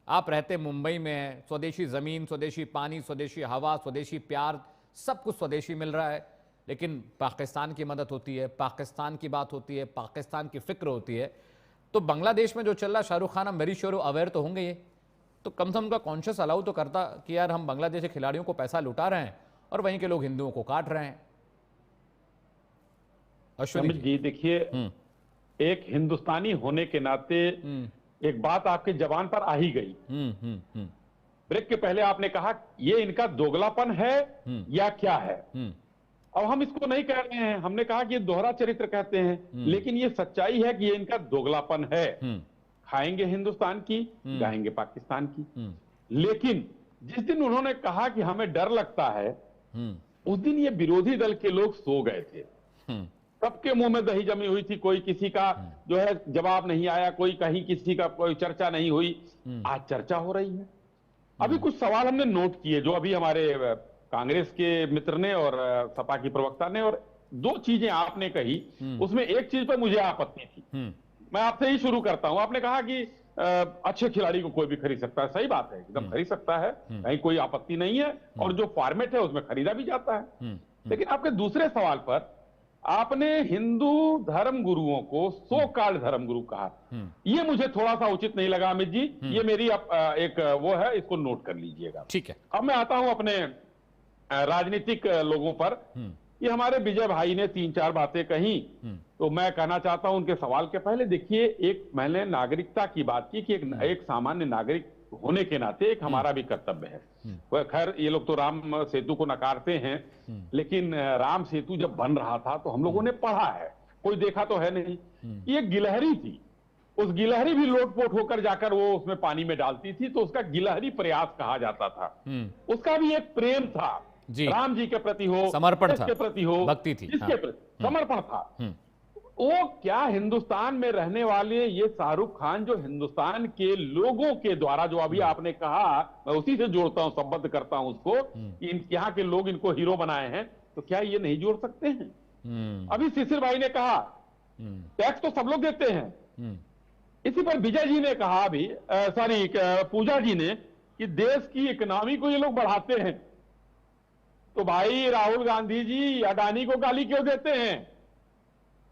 आप रहते मुंबई में हैं, स्वदेशी ज़मीन, स्वदेशी पानी, स्वदेशी हवा, स्वदेशी प्यार, सब कुछ स्वदेशी मिल रहा है, लेकिन पाकिस्तान की मदद होती है, पाकिस्तान की बात होती है, पाकिस्तान की फिक्र होती है। तो बांग्लादेश में जो चल रहा, शाहरुख खान, हम वेरी श्योर अवेयर तो होंगे ये, तो कम से कम उनका कॉन्शियस अलाउ तो करता कि यार हम बांग्लादेश के खिलाड़ियों को पैसा लुटा रहे हैं और वहीं के लोग हिंदुओं को काट रहे हैं। अश्विनी जी, देखिए, एक हिंदुस्तानी होने के नाते एक बात आपके जबान पर आ ही गई। ब्रेक के पहले आपने कहा ये इनका दोगलापन है या क्या है। अब हम इसको नहीं कह रहे हैं, हमने कहा कि ये दोहरा चरित्र कहते हैं, लेकिन ये सच्चाई है कि ये इनका दोगलापन है। खाएंगे हिंदुस्तान की, गाएंगे पाकिस्तान की। लेकिन जिस दिन उन्होंने कहा कि हमें डर लगता है, उस दिन ये विरोधी दल के लोग सो गए थे। सबके मुंह में दही जमी हुई थी, कोई किसी का जो है जवाब नहीं आया, कोई कहीं किसी का कोई चर्चा नहीं हुई। आज चर्चा हो रही है। अभी कुछ सवाल हमने नोट किए जो अभी हमारे कांग्रेस के मित्र ने और सपा की प्रवक्ता ने, और दो चीजें आपने कही, उसमें एक चीज पर मुझे आपत्ति थी। मैं आपसे ही शुरू करता हूं। आपने कहा कि अच्छे खिलाड़ी को कोई भी खरीद सकता है। सही बात है, एकदम खरीद सकता है, कहीं कोई आपत्ति नहीं है, और जो फॉर्मेट है उसमें खरीदा भी जाता है। लेकिन आपके दूसरे सवाल पर आपने हिंदू धर्म गुरुओं को सो कॉल्ड धर्म गुरु कहा। ये मुझे थोड़ा सा उचित नहीं लगा अमित जी। ये मेरी एक वो है, इसको नोट कर लीजिएगा। ठीक है। अब मैं आता हूं अपने राजनीतिक लोगों पर। ये हमारे विजय भाई ने 3-4 बातें कही, तो मैं कहना चाहता हूं उनके सवाल के पहले। देखिए, एक मैंने नागरिकता की बात की कि एक सामान्य नागरिक होने के नाते एक हमारा भी कर्तव्य है। खैर, ये लोग तो राम सेतु को नकारते हैं, लेकिन राम सेतु जब बन रहा था तो हम लोगों ने पढ़ा है, कोई देखा तो है नहीं। ये गिलहरी थी, उस गिलहरी भी लोटपोट होकर जाकर वो उसमें पानी में डालती थी, तो उसका गिलहरी प्रयास कहा जाता था। उसका भी एक प्रेम था, राम जी के प्रति हो, समर्पण था, के प्रति हो, भक्ति थी, इसके प्रति समर्पण था। वो क्या हिंदुस्तान में रहने वाले ये शाहरुख खान जो हिंदुस्तान के लोगों के द्वारा, जो अभी आपने कहा, मैं उसी से जोड़ता हूं, संबद्ध करता हूं उसको, कि यहाँ के लोग इनको हीरो बनाए हैं, तो क्या ये नहीं जोड़ सकते हैं? अभी शिशिर भाई ने कहा टैक्स तो सब लोग देते हैं। इसी पर विजय जी ने कहा, अभी सॉरी पूजा जी ने, कि देश की इकोनॉमी को ये लोग बढ़ाते हैं। तो भाई राहुल गांधी जी अडानी को गाली क्यों देते हैं?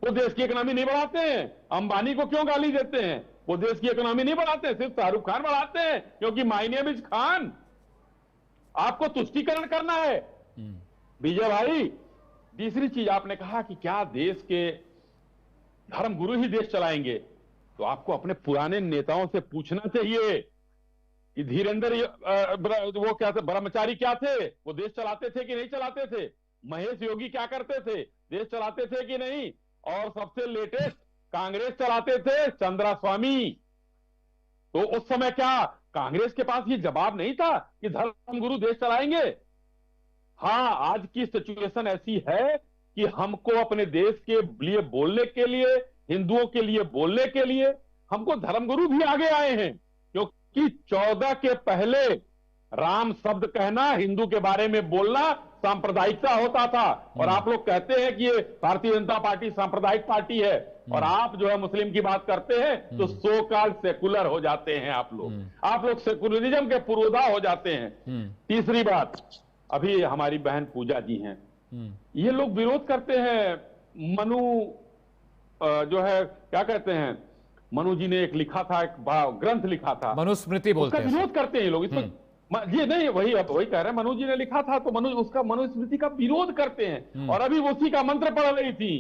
वो देश की इकोनॉमी नहीं बढ़ाते हैं। अंबानी को क्यों गाली देते हैं? वो देश की इकोनॉमी नहीं बढ़ाते, सिर्फ शाहरुख खान बढ़ाते हैं, क्योंकि माय नेम इज खान। आपको तुष्टीकरण करना है विजय भाई। तीसरी चीज आपने कहा कि क्या देश के धर्म गुरु ही देश चलाएंगे, तो आपको अपने पुराने नेताओं से पूछना चाहिए कि धीरेंद्र वो क्या थे, ब्रह्मचारी क्या थे, वो देश चलाते थे कि नहीं चलाते थे? महेश योगी क्या करते थे, देश चलाते थे कि नहीं? और सबसे लेटेस्ट कांग्रेस चलाते थे चंद्रास्वामी। तो उस समय क्या कांग्रेस के पास ये जवाब नहीं था कि धर्मगुरु देश चलाएंगे? हाँ, आज की सिचुएशन ऐसी है कि हमको अपने देश के लिए बोलने के लिए, हिंदुओं के लिए बोलने के लिए, हमको धर्मगुरु भी आगे आए हैं। क्योंकि 14 के पहले राम शब्द कहना, हिंदू के बारे में बोलना सांप्रदायिकता होता था। और आप लोग कहते हैं कि ये भारतीय जनता पार्टी सांप्रदायिक पार्टी है, और आप जो है मुस्लिम की बात करते हैं तो सो कॉल्ड सेकुलर हो जाते हैं आप लोग सेकुलरिज्म के पुरोधा हो जाते हैं। तीसरी बात, अभी हमारी बहन पूजा जी हैं, ये लोग विरोध करते हैं मनु जो है क्या कहते हैं, मनु जी ने एक लिखा था, एक ग्रंथ लिखा था, मनुस्मृति बोलते उसका हैं। विरोध करते हैं ये लोग। इसमें ये नहीं, वही अब वही कह रहे हैं, मनु जी ने लिखा था तो उसका मनुस्मृति का विरोध करते हैं। और अभी उसी का मंत्र पढ़ रही थी,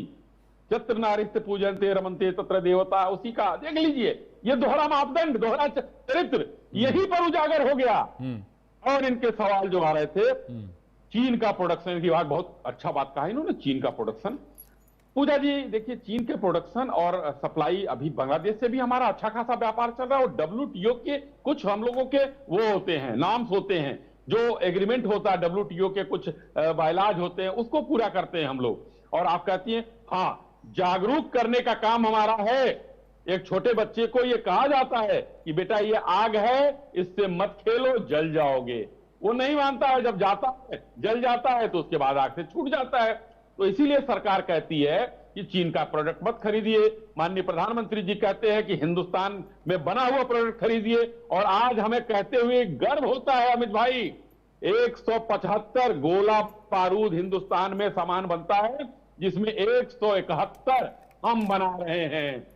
यत्र नारीस्ते पूजन्ते रमन्ते तत्र देवता, उसी का देख लीजिए। ये दोहरा मापदंड, दोहरा चरित्र यहीं पर उजागर हो गया। और इनके सवाल जो आ रहे थे, चीन का प्रोडक्शन की बात, बहुत अच्छा बात कहा इन्होंने, चीन का प्रोडक्शन। पूजा जी देखिए, चीन के प्रोडक्शन और सप्लाई, अभी बांग्लादेश से भी हमारा अच्छा खासा व्यापार चल रहा है। और WTO के कुछ हम लोगों के वो होते हैं, नाम्स होते हैं, जो एग्रीमेंट होता है WTO के कुछ बायलाज होते हैं, उसको पूरा करते हैं हम लोग। और आप कहती हैं हाँ, जागरूक करने का काम हमारा है। एक छोटे बच्चे को ये कहा जाता है कि बेटा ये आग है, इससे मत खेलो, जल जाओगे। वो नहीं मानता है, जब जाता है जल जाता है तो उसके बाद आग से छूट जाता है। तो इसीलिए सरकार कहती है कि चीन का प्रोडक्ट मत खरीदिए। माननीय प्रधानमंत्री जी कहते हैं कि हिंदुस्तान में बना हुआ प्रोडक्ट खरीदिए। और आज हमें कहते हुए गर्व होता है अमित भाई, 175 गोला बारूद हिंदुस्तान में सामान बनता है, जिसमें 171 हम बना रहे हैं,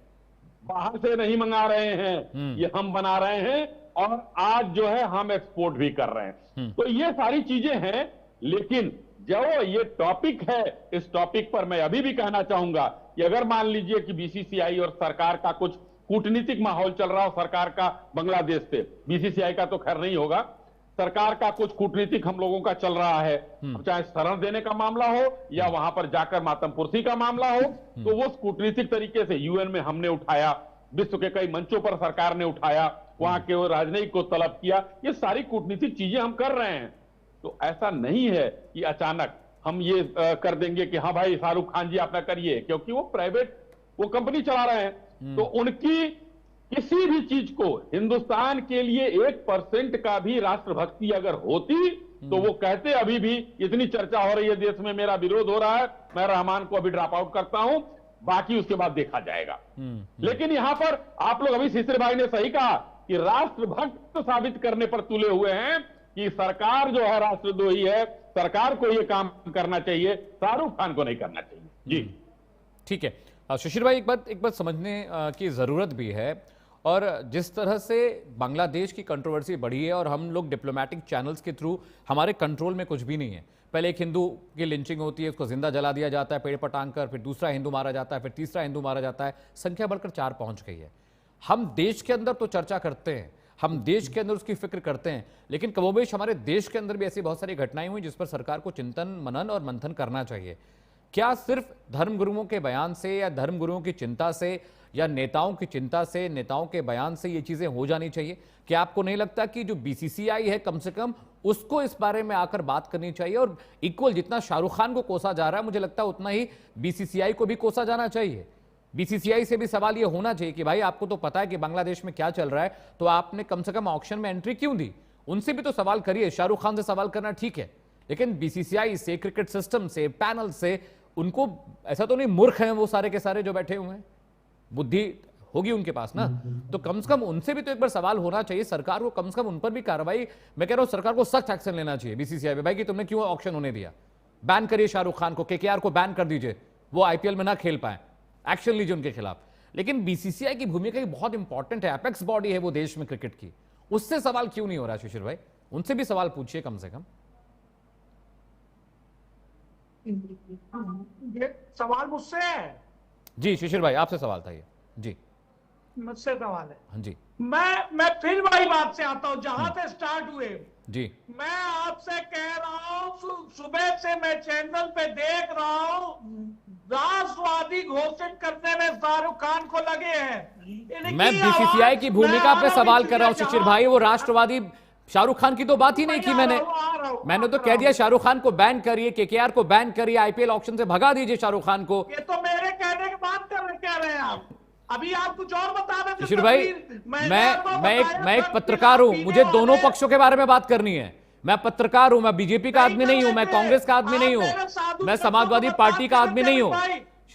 बाहर से नहीं मंगा रहे हैं, ये हम बना रहे हैं। और आज जो है हम एक्सपोर्ट भी कर रहे हैं। तो ये सारी चीजें हैं। लेकिन जो ये टॉपिक है, इस टॉपिक पर मैं अभी भी कहना चाहूंगा कि अगर मान लीजिए कि BCCI और सरकार का कुछ कूटनीतिक माहौल चल रहा हो, सरकार का बांग्लादेश पे, BCCI का तो खैर नहीं होगा, सरकार का कुछ कूटनीतिक हम लोगों का चल रहा है, चाहे शरण देने का मामला हो या वहां पर जाकर मातमपुरसी का मामला हो, तो वो कूटनीतिक तरीके से UN में हमने उठाया, विश्व के कई मंचों पर सरकार ने उठाया, वहां के राजनयिक को तलब किया। ये सारी कूटनीतिक चीजें हम कर रहे हैं। तो ऐसा नहीं है कि अचानक हम ये कर देंगे कि हाँ भाई शाहरुख खान जी आप ना करिए, क्योंकि वो प्राइवेट वो कंपनी चला रहे हैं। तो उनकी किसी भी चीज को, हिंदुस्तान के लिए 1% का भी राष्ट्रभक्ति अगर होती तो वो कहते अभी भी इतनी चर्चा हो रही है देश में, मेरा विरोध हो रहा है, मैं रहमान को अभी ड्रॉप आउट करता हूं, बाकी उसके बाद देखा जाएगा। लेकिन यहां पर आप लोग, अभी शिशिर भाई ने सही कहा कि राष्ट्रभक्त साबित करने पर तुले हुए हैं कि सरकार जो है राष्ट्रद्रोही है, सरकार को यह काम करना चाहिए, शाहरुख खान को नहीं करना चाहिए। जी ठीक है शिशिर भाई, एक बात समझने की जरूरत भी है। और जिस तरह से बांग्लादेश की कंट्रोवर्सी बढ़ी है और हम लोग डिप्लोमेटिक चैनल्स के थ्रू, हमारे कंट्रोल में कुछ भी नहीं है। पहले एक हिंदू की लिंचिंग होती है, उसको जिंदा जला दिया जाता है पेड़ पर टांग कर, फिर दूसरा हिंदू मारा जाता है, फिर तीसरा हिंदू मारा जाता है, संख्या बढ़कर 4 पहुंच गई है। हम देश के अंदर तो चर्चा करते हैं, हम देश के अंदर उसकी फिक्र करते हैं, लेकिन कमोबेश हमारे देश के अंदर भी ऐसी बहुत सारी घटनाएं हुई जिस पर सरकार को चिंतन, मनन और मंथन करना चाहिए। क्या सिर्फ धर्मगुरुओं के बयान से या धर्मगुरुओं की चिंता से या नेताओं की चिंता से, नेताओं के बयान से ये चीजें हो जानी चाहिए? क्या आपको नहीं लगता कि जो BCCI है कम से कम उसको इस बारे में आकर बात करनी चाहिए? और इक्वल जितना शाहरुख खान को कोसा जा रहा है, मुझे लगता है उतना ही BCCI को भी कोसा जाना चाहिए। BCCI से भी सवाल ये होना चाहिए कि भाई आपको तो पता है कि बांग्लादेश में क्या चल रहा है, तो आपने कम से कम ऑक्शन में एंट्री क्यों दी? उनसे भी तो सवाल करिए। शाहरुख खान से सवाल करना ठीक है, लेकिन BCCI से, क्रिकेट सिस्टम से, पैनल से, उनको ऐसा तो नहीं मूर्ख हैं वो सारे के सारे जो बैठे हुए हैं, बुद्धि होगी उनके पास ना, तो कम से कम उनसे भी तो एक बार सवाल होना चाहिए। सरकार को कम से कम उन पर भी कार्रवाई, मैं कह रहा हूं सरकार को सख्त एक्शन लेना चाहिए BCCI पे, भाई कि तुमने क्यों ऑक्शन होने दिया, बैन करिए शाहरुख खान को, KKR को बैन कर दीजिए, वो IPL में ना खेल पाए, एक्शन लीजिए उनके खिलाफ। लेकिन BCCI की भूमिका ही बहुत इंपॉर्टेंट है, एपेक्स बॉडी है वो देश में क्रिकेट की, उससे सवाल क्यों नहीं हो रहा शिशिर भाई? उनसे भी सवाल पूछिए कम से कम। ये सवाल मुझसे है जी शिशिर भाई, आपसे सवाल था ये जी, मुझसे सवाल है। हाँ जी, मैं फिर वही बात से आता हूँ जहां से स्टार्ट हुए जी। मैं आपसे कह रहा हूँ, सुबह से मैं चैनल पे देख रहा हूँ, राष्ट्रवादी घोषित करने में शाहरुख खान को लगे हैं। मैं BCCI की भूमिका पे सवाल कर रहा हूँ शिशिर भाई, वो राष्ट्रवादी, शाहरुख खान की तो बात ही नहीं की मैंने तो कह दिया शाहरुख खान को बैन करिए, KKR को बैन करिए, IPL ऑक्शन से भगा दीजिए शाहरुख खान को। ये तो मेरे कहने के बाद कह रहे हैं आप, अभी आप कुछ और बता रहे थे। शिशिर भाई, मैं एक पत्रकार हूं, मुझे दोनों पक्षों के बारे में बात करनी है। मैं पत्रकार हूं, मैं BJP का आदमी नहीं हूं, मैं कांग्रेस का आदमी नहीं हूं, मैं समाजवादी पार्टी का आदमी नहीं हूं।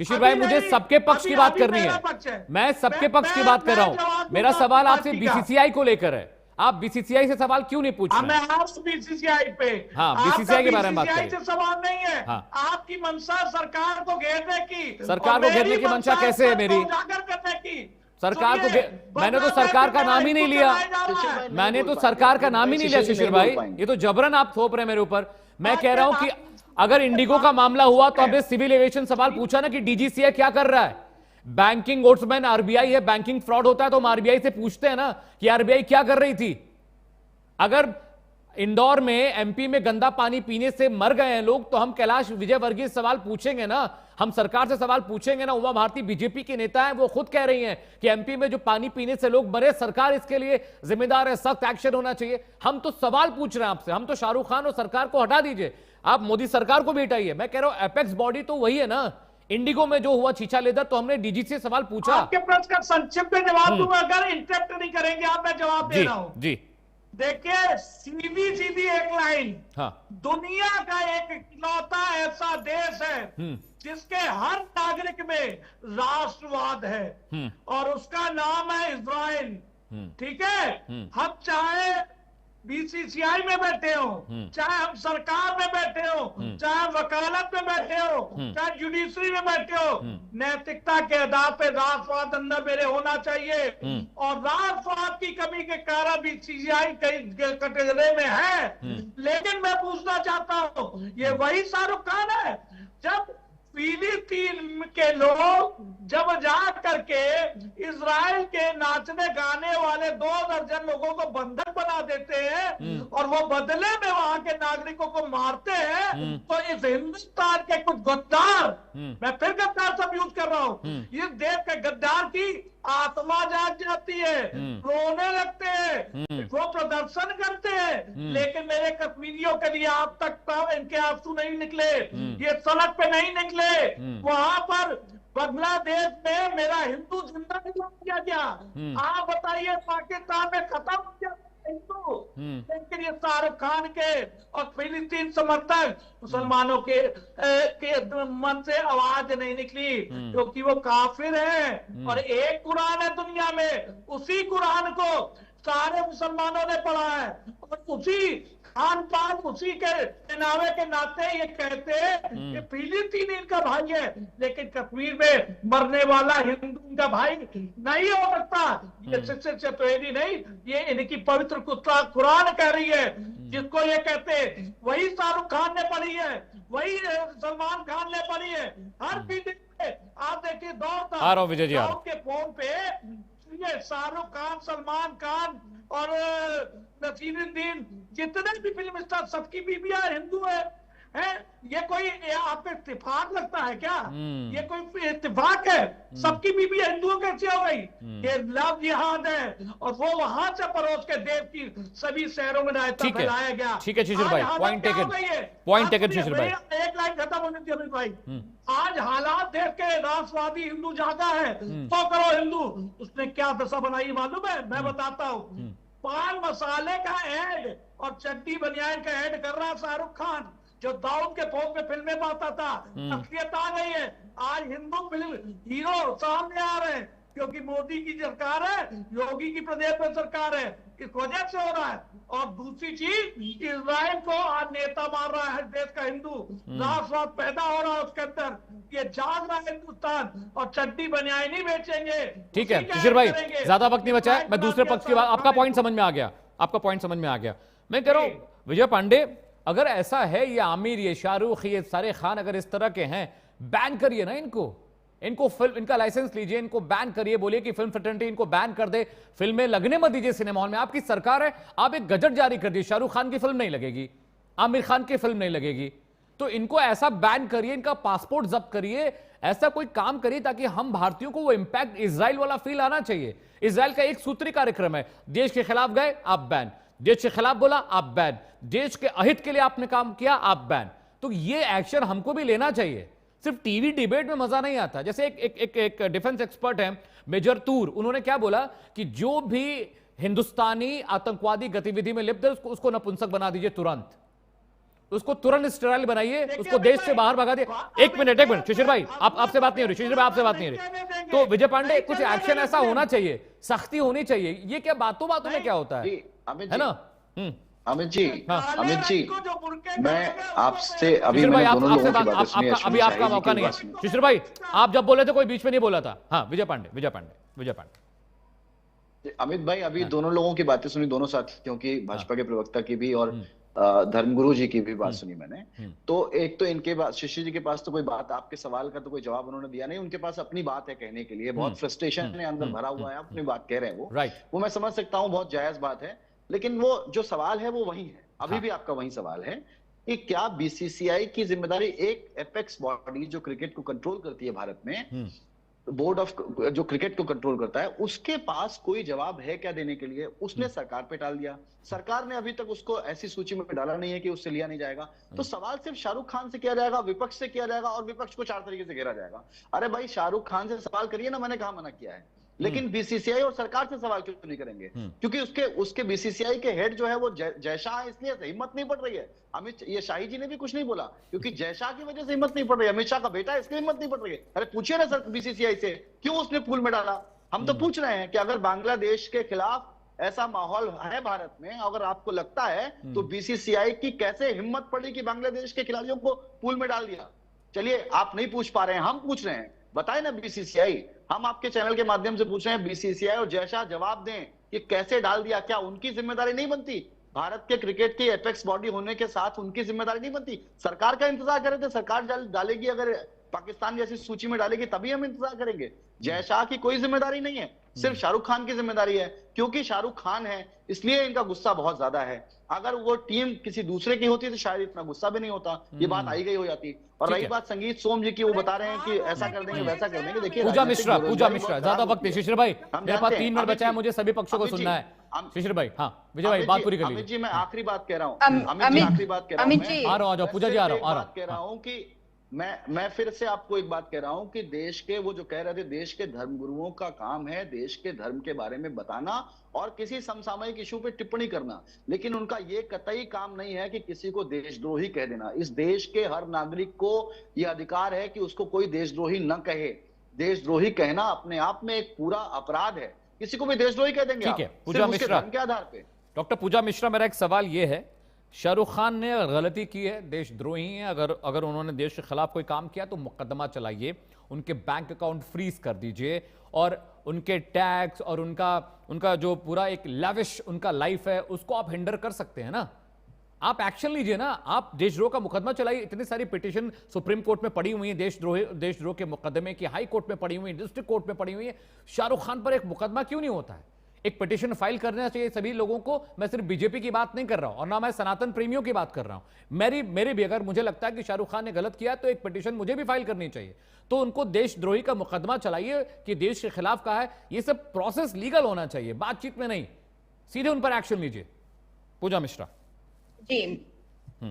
शिशिर भाई, मुझे सबके पक्ष की बात करनी है, मैं सबके पक्ष की बात कर रहा हूं। मेरा सवाल आपसे BCCI को लेकर है, आप BCCI से सवाल क्यों नहीं पूछ रहे? मैं आपसे BCCI पे, हाँ, BCCI के बारे में बात करें। से सवाल नहीं है, हाँ। आपकी मंशा सरकार को घेरने की, सरकार को घेरने की मंशा कैसे है मेरी? उजागर करने की, सरकार को मैंने तो सरकार का नाम ही नहीं लिया, मैंने तो सरकार का नाम ही नहीं लिया शिशिर भाई, ये तो जबरन आप थोप रहे हैं मेरे ऊपर। मैं कह रहा हूं कि अगर इंडिगो का मामला हुआ तो हमने सिविल एविएशन सवाल पूछा ना कि डीजीसीए क्या कर रहा है। बैंकिंग ओम्बुड्समैन आरबीआई है, बैंकिंग फ्रॉड होता है तो हम आरबीआई से पूछते हैं ना कि आरबीआई क्या कर रही थी। अगर इंदौर में एमपी में गंदा पानी पीने से मर गए हैं लोग तो हम कैलाश विजयवर्गीय सवाल पूछेंगे ना, हम सरकार से सवाल पूछेंगे ना। उमा भारती बीजेपी की नेता है, वो खुद कह रही हैं कि एमपी में जो पानी पीने से लोग मरे सरकार इसके लिए जिम्मेदार है, सख्त एक्शन होना चाहिए। हम तो सवाल पूछ रहे हैं आपसे, हम तो शाहरुख खान और सरकार को हटा दीजिए, आप मोदी सरकार को भी हटाइए। मैं कह रहा हूं एपेक्स बॉडी तो वही है ना। इंडिगो में जो हुआ छीछा लेदर तो हमने डीजी से सवाल पूछा। आपके प्रश्न का संक्षिप्त में जवाब दूंगा, अगर इंटरप्ट नहीं करेंगे आप, मैं जवाब दे रहा हूं। जी देखिए सीधी एक लाइन, हाँ। दुनिया का एक इकलौता ऐसा देश है जिसके हर नागरिक में राष्ट्रवाद है और उसका नाम है इजराइल। ठीक है, हम चाहे बीसीसीआई में बैठे हो, चाहे हम सरकार में बैठे हो, चाहे वकालत में बैठे हो, चाहे जुडिशरी में बैठे हो, नैतिकता के आधार पे राष्ट्रवाद अंदर मेरे होना चाहिए। और राष्ट्रवाद की कमी के कारण बीसीसीआई कई कटघरे में है। लेकिन मैं पूछना चाहता हूँ, ये वही शाहरुख खान है जब फिलिस्तीन के लोग जब जा करके इजराइल के नाचने गाने वाले 2 दर्जन लोगों को बंधक बना देते हैं और वो बदले में वहां के नागरिकों को मारते हैं, तो इस हिंदुस्तान के कुछ गद्दार, मैं फिर गद्दार शब्द यूज कर रहा हूँ, इस देश के गद्दार की आत्मा जाग जाती है, रोने लगते हैं, वो प्रदर्शन करते हैं। लेकिन मेरे कश्मीरियों के लिए आज तक इनके आंसू नहीं निकले, ये सड़क पे नहीं निकले। वहां पर बांग्लादेश में मेरा हिंदू जिंदा नहीं किया गया। आप बताइए पाकिस्तान में खत्म हो गया हिंदू, लेकिन ये शाहरुख खान के और फिलिस्तीन समर्थक मुसलमानों के मन से आवाज नहीं निकली, क्योंकि वो काफिर हैं। और एक कुरान है दुनिया में, उसी कुरान को सारे मुसलमानों ने पढ़ा है और उसी खान पान उसी के पहनावे के नाते ये कहते हैं कि फिलिस्तीन इनका भाई है, लेकिन कश्मीर में मरने वाला हिंदू इनका भाई नहीं हो सकता। ये सिर्फ चतुर्वेदी नहीं, ये इनकी पवित्र कुरान कह रही है, जिसको ये कहते वही शाहरुख खान ने पढ़ी है, वही सलमान खान ने पढ़ी है। हर फील्ड में आप देखिए दौड़ विजय जी के फोन पे शाहरुख खान, सलमान खान और नसीरुद्दीन, जितने भी फिल्म स्टार, सबकी बीबियां हिंदू है। ये कोई आपको इत्तेफाक लगता है क्या? ये कोई इत्तेफाक है? सबकी बीबी हिंदुओं कैसे हो गई? ये लव जिहाद है और वो वहां से परोस के देव की सभी शहरों में रायता फैलाया गया। ठीक है शिशिर भाई, पॉइंट टेकन शिशिर भाई। एक लाइन खत्म होने दीजिए अमित भाई। आज हालात देख के राष्ट्रवादी हिंदू जागा है, 100 करोड़ हिंदू, उसने क्या दशा बनाई मालूम है? मैं बताता हूँ। पान मसाले का ऐड और चड्डी बनियान का ऐड कर रहा शाहरुख खान, जो दाऊद के फौज में फिल्में पाता था। असलियत आ गई है, आज हिंदू फिल्म हीरो सामने आ रहे हैं, क्योंकि मोदी की सरकार है, योगी की प्रदेश में सरकार है, इस वजह से हो रहा है। और दूसरी चीज, इजराइल को आज नेता मार रहा है देश का हिंदू, राष्ट्रवाद पैदा हो रहा है उसके अंदर, ये जाग रहा है हिंदुस्तान, और चड्डी बनियान नहीं बेचेंगे। ठीक है शिशिर भाई, ज्यादा वक्त नहीं बचा है, मैं दूसरे पक्ष की बात, आपका पॉइंट समझ में आ गया, आपका पॉइंट समझ में आ गया। मैं कह रहा हूं विजय पांडे, अगर ऐसा है, ये आमिर, ये शाहरुख, ये सारे खान अगर इस तरह के हैं, बैन करिए ना इनको फिल्म, इनका लाइसेंस लीजिए, इनको बैन करिए, बोलिए कि फिल्म फ्रेटर्निटी इनको बैन कर दे, फिल्में लगने मत दीजिए सिनेमा हॉल में। आपकी सरकार है, आप एक गजट जारी कर दिए, शाहरुख खान की फिल्म नहीं लगेगी, आमिर खान की फिल्म नहीं लगेगी, तो इनको ऐसा बैन करिए, इनका पासपोर्ट जब्त करिए, ऐसा कोई काम करिए ताकि हम भारतीयों को वो इंपैक्ट इजराइल वाला फील आना चाहिए। इजराइल का एक सूत्री कार्यक्रम है, देश के खिलाफ गए आप बैन, देश के खिलाफ बोला आप बैन, देश के अहित के लिए आपने काम किया आप बैन। तो ये एक्शन हमको भी लेना चाहिए, सिर्फ टीवी डिबेट में मजा नहीं आता। जैसे एक डिफेंस एक्सपर्ट है मेजर तूर, उन्होंने क्या बोला कि जो भी हिंदुस्तानी आतंकवादी गतिविधि में लिप्त है उसको नपुंसक बना दीजिए, तुरंत उसको तुरंत स्टेराइल बनाइए, उसको देश से बाहर भगा दिए। एक मिनट शिशिर भाई, आपसे बात नहीं हो रही, शिशिर भाई आपसे बात नहीं हो रही, तो विजय पांडे कुछ एक्शन ऐसा होना चाहिए, सख्ती होनी चाहिए। ये क्या बातों में क्या होता है ना? अमित जी, मैं आपसे अभी दोनों लोगों की बात सुनी, अभी आपका मौका नहीं है। शिशिर भाई, आप जब बोले थे कोई बीच में नहीं बोला था। हाँ विजय पांडे। अमित भाई, अभी दोनों लोगों की बातें सुनी, दोनों साथियों की, भाजपा के प्रवक्ता की भी और धर्मगुरु जी की भी बात सुनी मैंने। तो एक तो इनके पास, शिष्य जी के पास तो कोई बात, आपके सवाल का तो कोई जवाब उन्होंने दिया नहीं। उनके पास अपनी बात है कहने के लिए, बहुत फ्रस्ट्रेशन है अंदर भरा हुआ है, अपनी बात कह रहे हैं वो मैं समझ सकता हूँ, बहुत जायज बात है। लेकिन वो जो सवाल है वो वही है, अभी भी आपका वही सवाल है कि क्या बीसीसीआई की जिम्मेदारी, एक एपेक्स बॉडी जो क्रिकेट को कंट्रोल करती है भारत में, बोर्ड ऑफ जो क्रिकेट को कंट्रोल करता है, उसके पास कोई जवाब है क्या देने के लिए? उसने सरकार पे डाल दिया, सरकार ने अभी तक उसको ऐसी सूची में डाला नहीं है कि उससे लिया नहीं जाएगा। तो सवाल सिर्फ शाहरुख खान से किया जाएगा, विपक्ष से किया जाएगा, और विपक्ष को 4 तरीके से घेरा जाएगा। अरे भाई, शाहरुख खान से सवाल करिए ना, मैंने कहा मना किया है, लेकिन बीसीसीआई और सरकार से सवाल क्यों नहीं करेंगे? क्योंकि उसके बीसीसीआई के हेड जो है वो जय शाह है, इसलिए हिम्मत नहीं पड़ रही है। अमित, ये शाही जी ने भी कुछ नहीं बोला, क्योंकि जय शाह की वजह से हिम्मत नहीं पड़ रही है, अमित शाह का बेटा है इसलिए हिम्मत नहीं पड़ रही है। अरे पूछिए ना सर बीसीसीआई से, क्यों उसने पूल में डाला? हम तो पूछ रहे हैं कि अगर बांग्लादेश के खिलाफ ऐसा माहौल है भारत में, अगर आपको लगता है, तो बीसीसीआई की कैसे हिम्मत पड़ी कि बांग्लादेश के खिलाड़ियों को पूल में डाल दिया? चलिए, आप नहीं पूछ पा रहे हैं, हम पूछ रहे हैं, बताए ना बीसीसीआई, हम आपके चैनल के माध्यम से पूछ रहे हैं, बीसीसीआई और जय शाह जवाब दें कि कैसे डाल दिया। क्या उनकी जिम्मेदारी नहीं बनती? भारत के क्रिकेट की एपेक्स बॉडी होने के साथ उनकी जिम्मेदारी नहीं बनती? सरकार का इंतजार कर रहे थे, सरकार डालेगी, अगर पाकिस्तान जैसी सूची में डालेगी तभी हम इंतजार करेंगे। जय शाह की कोई जिम्मेदारी नहीं है, सिर्फ शाहरुख खान की जिम्मेदारी है, क्योंकि शाहरुख खान है इसलिए इनका गुस्सा बहुत ज्यादा है। अगर वो टीम किसी दूसरे की होती तो शायद इतना गुस्सा भी नहीं होता, ये बात आई गई हो जाती। और रही बात संगीत सोम जी की, वो बता रहे हैं कि ऐसा कर देंगे वैसा कर देंगे। देखिए, पूजा मिश्रा, ज्यादा वक्त नहीं। शिशिर भाई, मेरे पास 3 मिनट बचा है, मुझे सभी पक्षों को सुनना है। शिशिर भाई, हाँ विजय भाई, बात पूरी कर लीजिए। अमित जी, मैं आखिरी बात कह रहा हूँ, अमित जी आखिरी बात कह रहा हूँ, आ रहा हूँ पूजा जी, आ रहा हूँ कि मैं फिर से आपको एक बात कह रहा हूं कि देश के, वो जो कह रहे थे, देश के धर्मगुरुओं का काम है देश के धर्म के बारे में बताना और किसी समसामयिक इशू पे टिप्पणी करना, लेकिन उनका ये कतई काम नहीं है कि किसी को देशद्रोही कह देना। इस देश के हर नागरिक को यह अधिकार है कि उसको कोई देशद्रोही न कहे। देशद्रोही कहना अपने आप में एक पूरा अपराध है, किसी को भी देशद्रोही कह देंगे। ठीक है पूजा मिश्रा, के आधार पे। डॉक्टर पूजा मिश्रा, मेरा एक सवाल ये है, शाहरुख खान ने गलती की है, देशद्रोही है, अगर उन्होंने देश के खिलाफ कोई काम किया तो मुकदमा चलाइए, उनके बैंक अकाउंट फ्रीज कर दीजिए, और उनके टैक्स और उनका जो पूरा एक लैविश उनका लाइफ है उसको आप हिंडर कर सकते हैं ना। आप एक्शन लीजिए ना, आप देशद्रोह का मुकदमा चलाइए। इतनी सारी पिटीशन सुप्रीम कोर्ट में पड़ी हुई है देशद्रोह के मुकदमे की, हाई कोर्ट में पड़ी हुई है, डिस्ट्रिक्ट कोर्ट में पड़ी हुई है। शाहरुख खान पर एक मुकदमा क्यों नहीं होता है? एक पिटीशन फाइल करना चाहिए सभी लोगों को। मैं सिर्फ बीजेपी की बात नहीं कर रहा हूं और ना मैं सनातन प्रेमियों की बात कर रहा हूं। मेरी भी, अगर मुझे लगता है कि शाहरुख खान ने गलत किया तो एक पिटीशन मुझे भी फाइल करनी चाहिए। तो उनको देशद्रोही का मुकदमा चलाइए कि देश के खिलाफ कहा है, ये सब प्रोसेस लीगल होना चाहिए, बातचीत में नहीं, सीधे उन पर एक्शन लीजिए। पूजा मिश्रा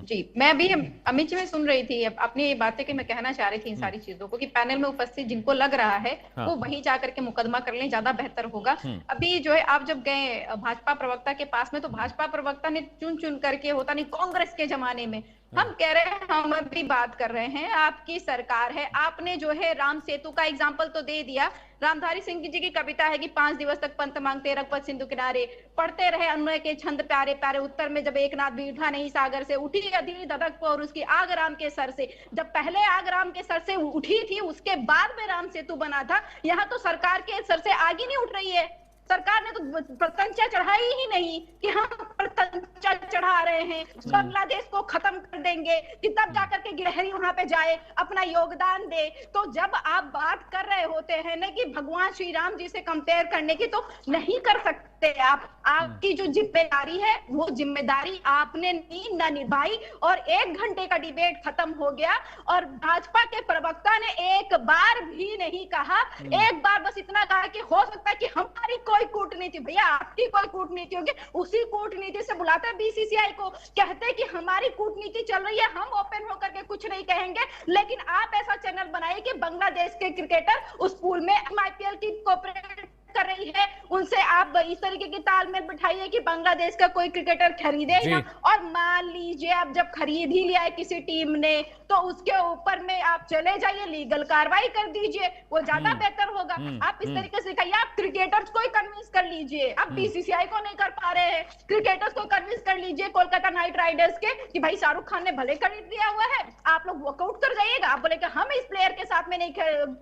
जी, मैं भी अमित जी में सुन रही थी अपनी ये बातें कि मैं कहना चाह रही थी इन सारी चीजों को कि पैनल में उपस्थित जिनको लग रहा है वो वहीं जाकर के मुकदमा कर लें, ज्यादा बेहतर होगा। अभी जो है, आप जब गए भाजपा प्रवक्ता के पास में, तो भाजपा प्रवक्ता ने चुन करके, होता नहीं कांग्रेस के जमाने में, हम कह रहे हैं, हम अभी बात कर रहे हैं, आपकी सरकार है, आपने जो है राम सेतु का एग्जाम्पल तो दे दिया। रामधारी सिंह जी की कविता है कि 5 दिवस तक पंत मांगते रघुपत सिंधु किनारे, पढ़ते रहे अन्वय के छंद प्यारे प्यारे, उत्तर में जब एकनाथ भी उठा नहीं सागर से, उठी अधीर धधक और उसकी आग राम के सर से। जब पहले आग राम के सर से उठी थी, उसके बाद में राम सेतु बना था। यहाँ तो सरकार के सर से आग ही नहीं उठ रही है। सरकार ने तो प्रतंचा चढ़ाई ही नहीं कि हम प्रतंचा चढ़ा रहे हैं, बांग्लादेश को खत्म कर देंगे, कि तब जाकर के गिलहरी वहां पे जाए, अपना योगदान दे। तो जब आप बात कर रहे होते हैं ना कि भगवान श्री राम जी से कंपेयर करने की, तो नहीं कर सकते आप। आपकी जो जिम्मेदारी है वो जिम्मेदारी आपने ना निभाई, और 1 घंटे का डिबेट खत्म हो गया और भाजपा के प्रवक्ता ने एक बार भी नहीं कहा, एक बार बस इतना कहा कि हो सकता है कि हमारी कोई कूटनीति, भैया आपकी कोई कूटनीति होगी, उसी कूटनीति से बुलाते हैं बीसीसीआई को, कहते हैं कि हमारी कूटनीति चल रही है, हम ओपन होकर के कुछ नहीं कहेंगे। लेकिन आप ऐसा चैनल बनाइए कि बांग्लादेश के क्रिकेटर उस पूल में आईपीएल की कोऑपरेट कर रही है, उनसे आप इस तरीके की तालमेल बिठाइए कि बांग्लादेश का कोई क्रिकेटर खरीदे ना। और मान लीजिए आप जब खरीद ही लिया है किसी टीम ने, तो उसके ऊपर में आप चले जाइए, लीगल कार्रवाई कर दीजिए, वो ज्यादा बेहतर होगा। आप इस तरीके से दिखाइए, आप क्रिकेटर्स को ही कन्विंस कर लीजिए। आप बीसीसीआई को नहीं कर पा रहे हैं, क्रिकेटर्स को कन्विंस कर लीजिए, कोलकाता नाइट राइडर्स के, कि भाई शाहरुख खान ने भले खरीद लिया हुआ है, आप लोग वॉकआउट कर जाइएगा। आप बोले कि हम इस प्लेयर के साथ में नहीं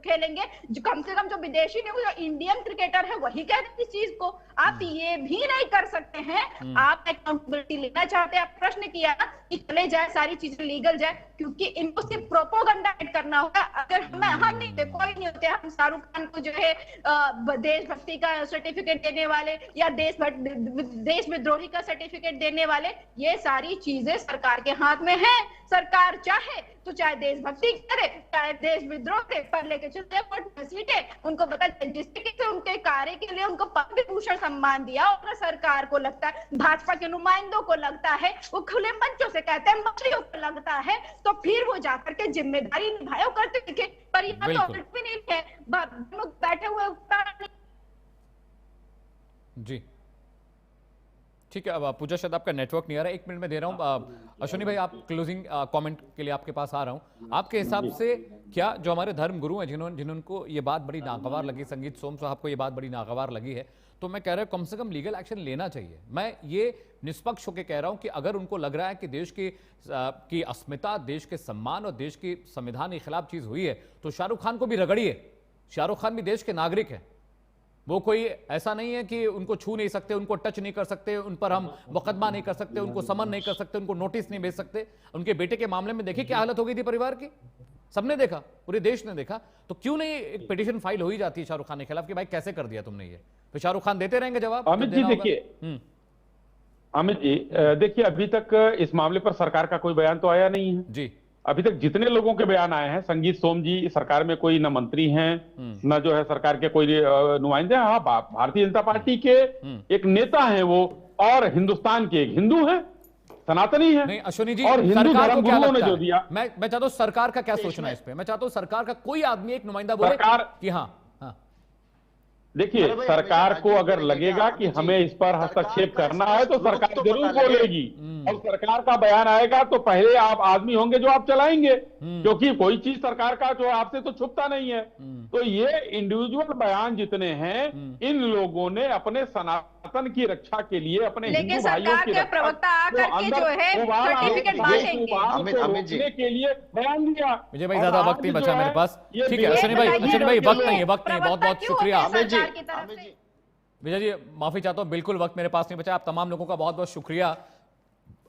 खेलेंगे, कम से कम जो विदेशी नहीं, जो इंडियन क्रिकेटर अंदर है वही कह रहे इस चीज को। आप ये भी नहीं कर सकते हैं। आप अकाउंटेबिलिटी लेना चाहते हैं, आप प्रश्न किया ना कि चले जाए सारी चीजें लीगल जाए, क्योंकि इनको सिर्फ प्रोपोगंडा करना होगा। अगर हम नहीं थे, कोई नहीं होते, हम शाहरुख खान को जो है देशभक्ति का सर्टिफिकेट देने वाले या देशविद्रोही का सर्टिफिकेट देने वाले, ये सारी चीजें सरकार के हाथ में है। सरकार चाहे तो चाहे देशभक्ति करे चाहे देशविद्रोह करे, पर लेके चलते सीटें उनको बता जिस तरीके से उनके कार्य के लिए उनको पद्म विभूषण सम्मान दिया, और सरकार को लगता है, भाजपा के नुमाइंदों को लगता है, वो खुले मंचों से कहते हैं, मंत्रियों को लगता है, तो फिर वो जाकर के जिम्मेदारी निभाए करते दिखे। पर यहाँ तो भी नहीं है, बैठे हुए जी ठीक है। अब पूजा शायद आपका नेटवर्क नहीं आ रहा है, 1 मिनट में दे रहा हूं। अश्विनी भाई, आप क्लोजिंग कमेंट के लिए आपके पास आ रहा हूं। आपके हिसाब से क्या जो हमारे धर्म गुरु हैं जिनको ये बात बड़ी नागवार लगी, संगीत सोम साहब को ये बात बड़ी नागवार लगी है, तो मैं कह रहा हूं कम से कम लीगल एक्शन लेना चाहिए। मैं ये निष्पक्ष होकर कह रहा हूं कि अगर उनको लग रहा है कि देश की अस्मिता, देश के सम्मान और देश की संविधान के खिलाफ चीज हुई है, तो शाहरुख खान को भी रगड़िए। शाहरुख खान भी देश के नागरिक हैं, वो कोई ऐसा नहीं है कि उनको छू नहीं सकते, उनको टच नहीं कर सकते, उन पर हम मुकदमा नहीं कर सकते, उनको समन नहीं कर सकते, उनको नोटिस नहीं भेज सकते। उनके बेटे के मामले में देखिए क्या हालत हो गई थी परिवार की, सबने देखा, पूरे देश ने देखा। तो क्यों नहीं एक पिटीशन फाइल हो ही जाती है शाहरुख खान के खिलाफ कि भाई कैसे कर दिया तुमने ये, तो शाहरुख खान देते रहेंगे जवाब। अमित जी देखिए, अमित जी देखिए, अभी तक इस मामले पर सरकार का कोई बयान तो आया नहीं है जी। अभी तक जितने लोगों के बयान आए हैं, संगीत सोम जी सरकार में कोई न मंत्री हैं न जो है सरकार के कोई नुमाइंदे हैं। हाँ, भारतीय जनता पार्टी के एक नेता हैं वो, और हिंदुस्तान के एक हिंदू हैं, सनातनी है। नहीं अश्विनी जी, और हिंदू धर्म गुरुओं ने जो दिया, मैं चाहता हूं सरकार का क्या सोचना है इस पे। मैं चाहता हूं सरकार का कोई आदमी एक नुमाइंदा बोले कि हाँ देखिए, सरकार को अगर लगेगा कि हमें इस पर हस्तक्षेप करना है तो सरकार जरूर बोलेगी, और सरकार का बयान आएगा तो पहले आप आदमी होंगे जो आप चलाएंगे, क्योंकि कोई चीज सरकार का जो आपसे तो छुपता नहीं है। तो ये इंडिविजुअल बयान जितने हैं, इन लोगों ने अपने सनातन की रक्षा के लिए, अपने हिंदू भाइयों की रक्षा के लिए बयान दिया। विजय भाई, ज्यादा वक्त नहीं बचा मेरे पास, ठीक है। अश्विनी भाई वक्त नहीं है, बहुत बहुत शुक्रिया विजय जी, माफी चाहता हूं, बिल्कुल वक्त मेरे पास नहीं बचा। आप तमाम लोगों का बहुत बहुत शुक्रिया।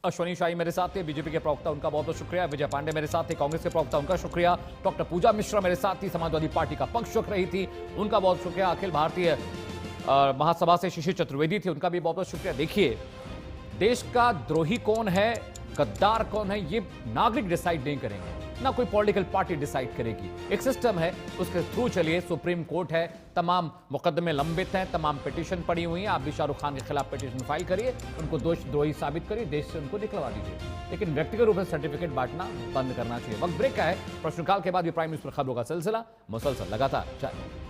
अश्विनी शाही मेरे साथ थे, बीजेपी के प्रवक्ता, उनका बहुत बहुत शुक्रिया। विजय पांडे मेरे साथ थे, कांग्रेस के प्रवक्ता, उनका शुक्रिया। डॉक्टर पूजा मिश्रा मेरे साथ थी, समाजवादी पार्टी का पक्ष रख रही थी, उनका बहुत शुक्रिया। अखिल भारतीय महासभा से शिशिर चतुर्वेदी थे, उनका भी बहुत बहुत शुक्रिया। देखिए, देश का द्रोही कौन है, गद्दार कौन है, ये नागरिक डिसाइड नहीं करेंगे, ना कोई पॉलिटिकल पार्टी डिसाइड करेगी। एक सिस्टम है, उसके थ्रू चलिए। सुप्रीम कोर्ट है, तमाम मुकदमे लंबित हैं, तमाम पिटीशन पड़ी हुई हैं। आप भी शाहरुख खान के खिलाफ पिटीशन फाइल करिए, उनको दोषी साबित करिए, देश से उनको निकलवा दीजिए, लेकिन व्यक्तिगत रूप से सर्टिफिकेट बांटना बंद करना चाहिए। वक्त ब्रेक का है, प्रश्नकाल के बाद भी प्राइम न्यूज पर खबरों का सिलसिला मुसलसल लगातार जारी।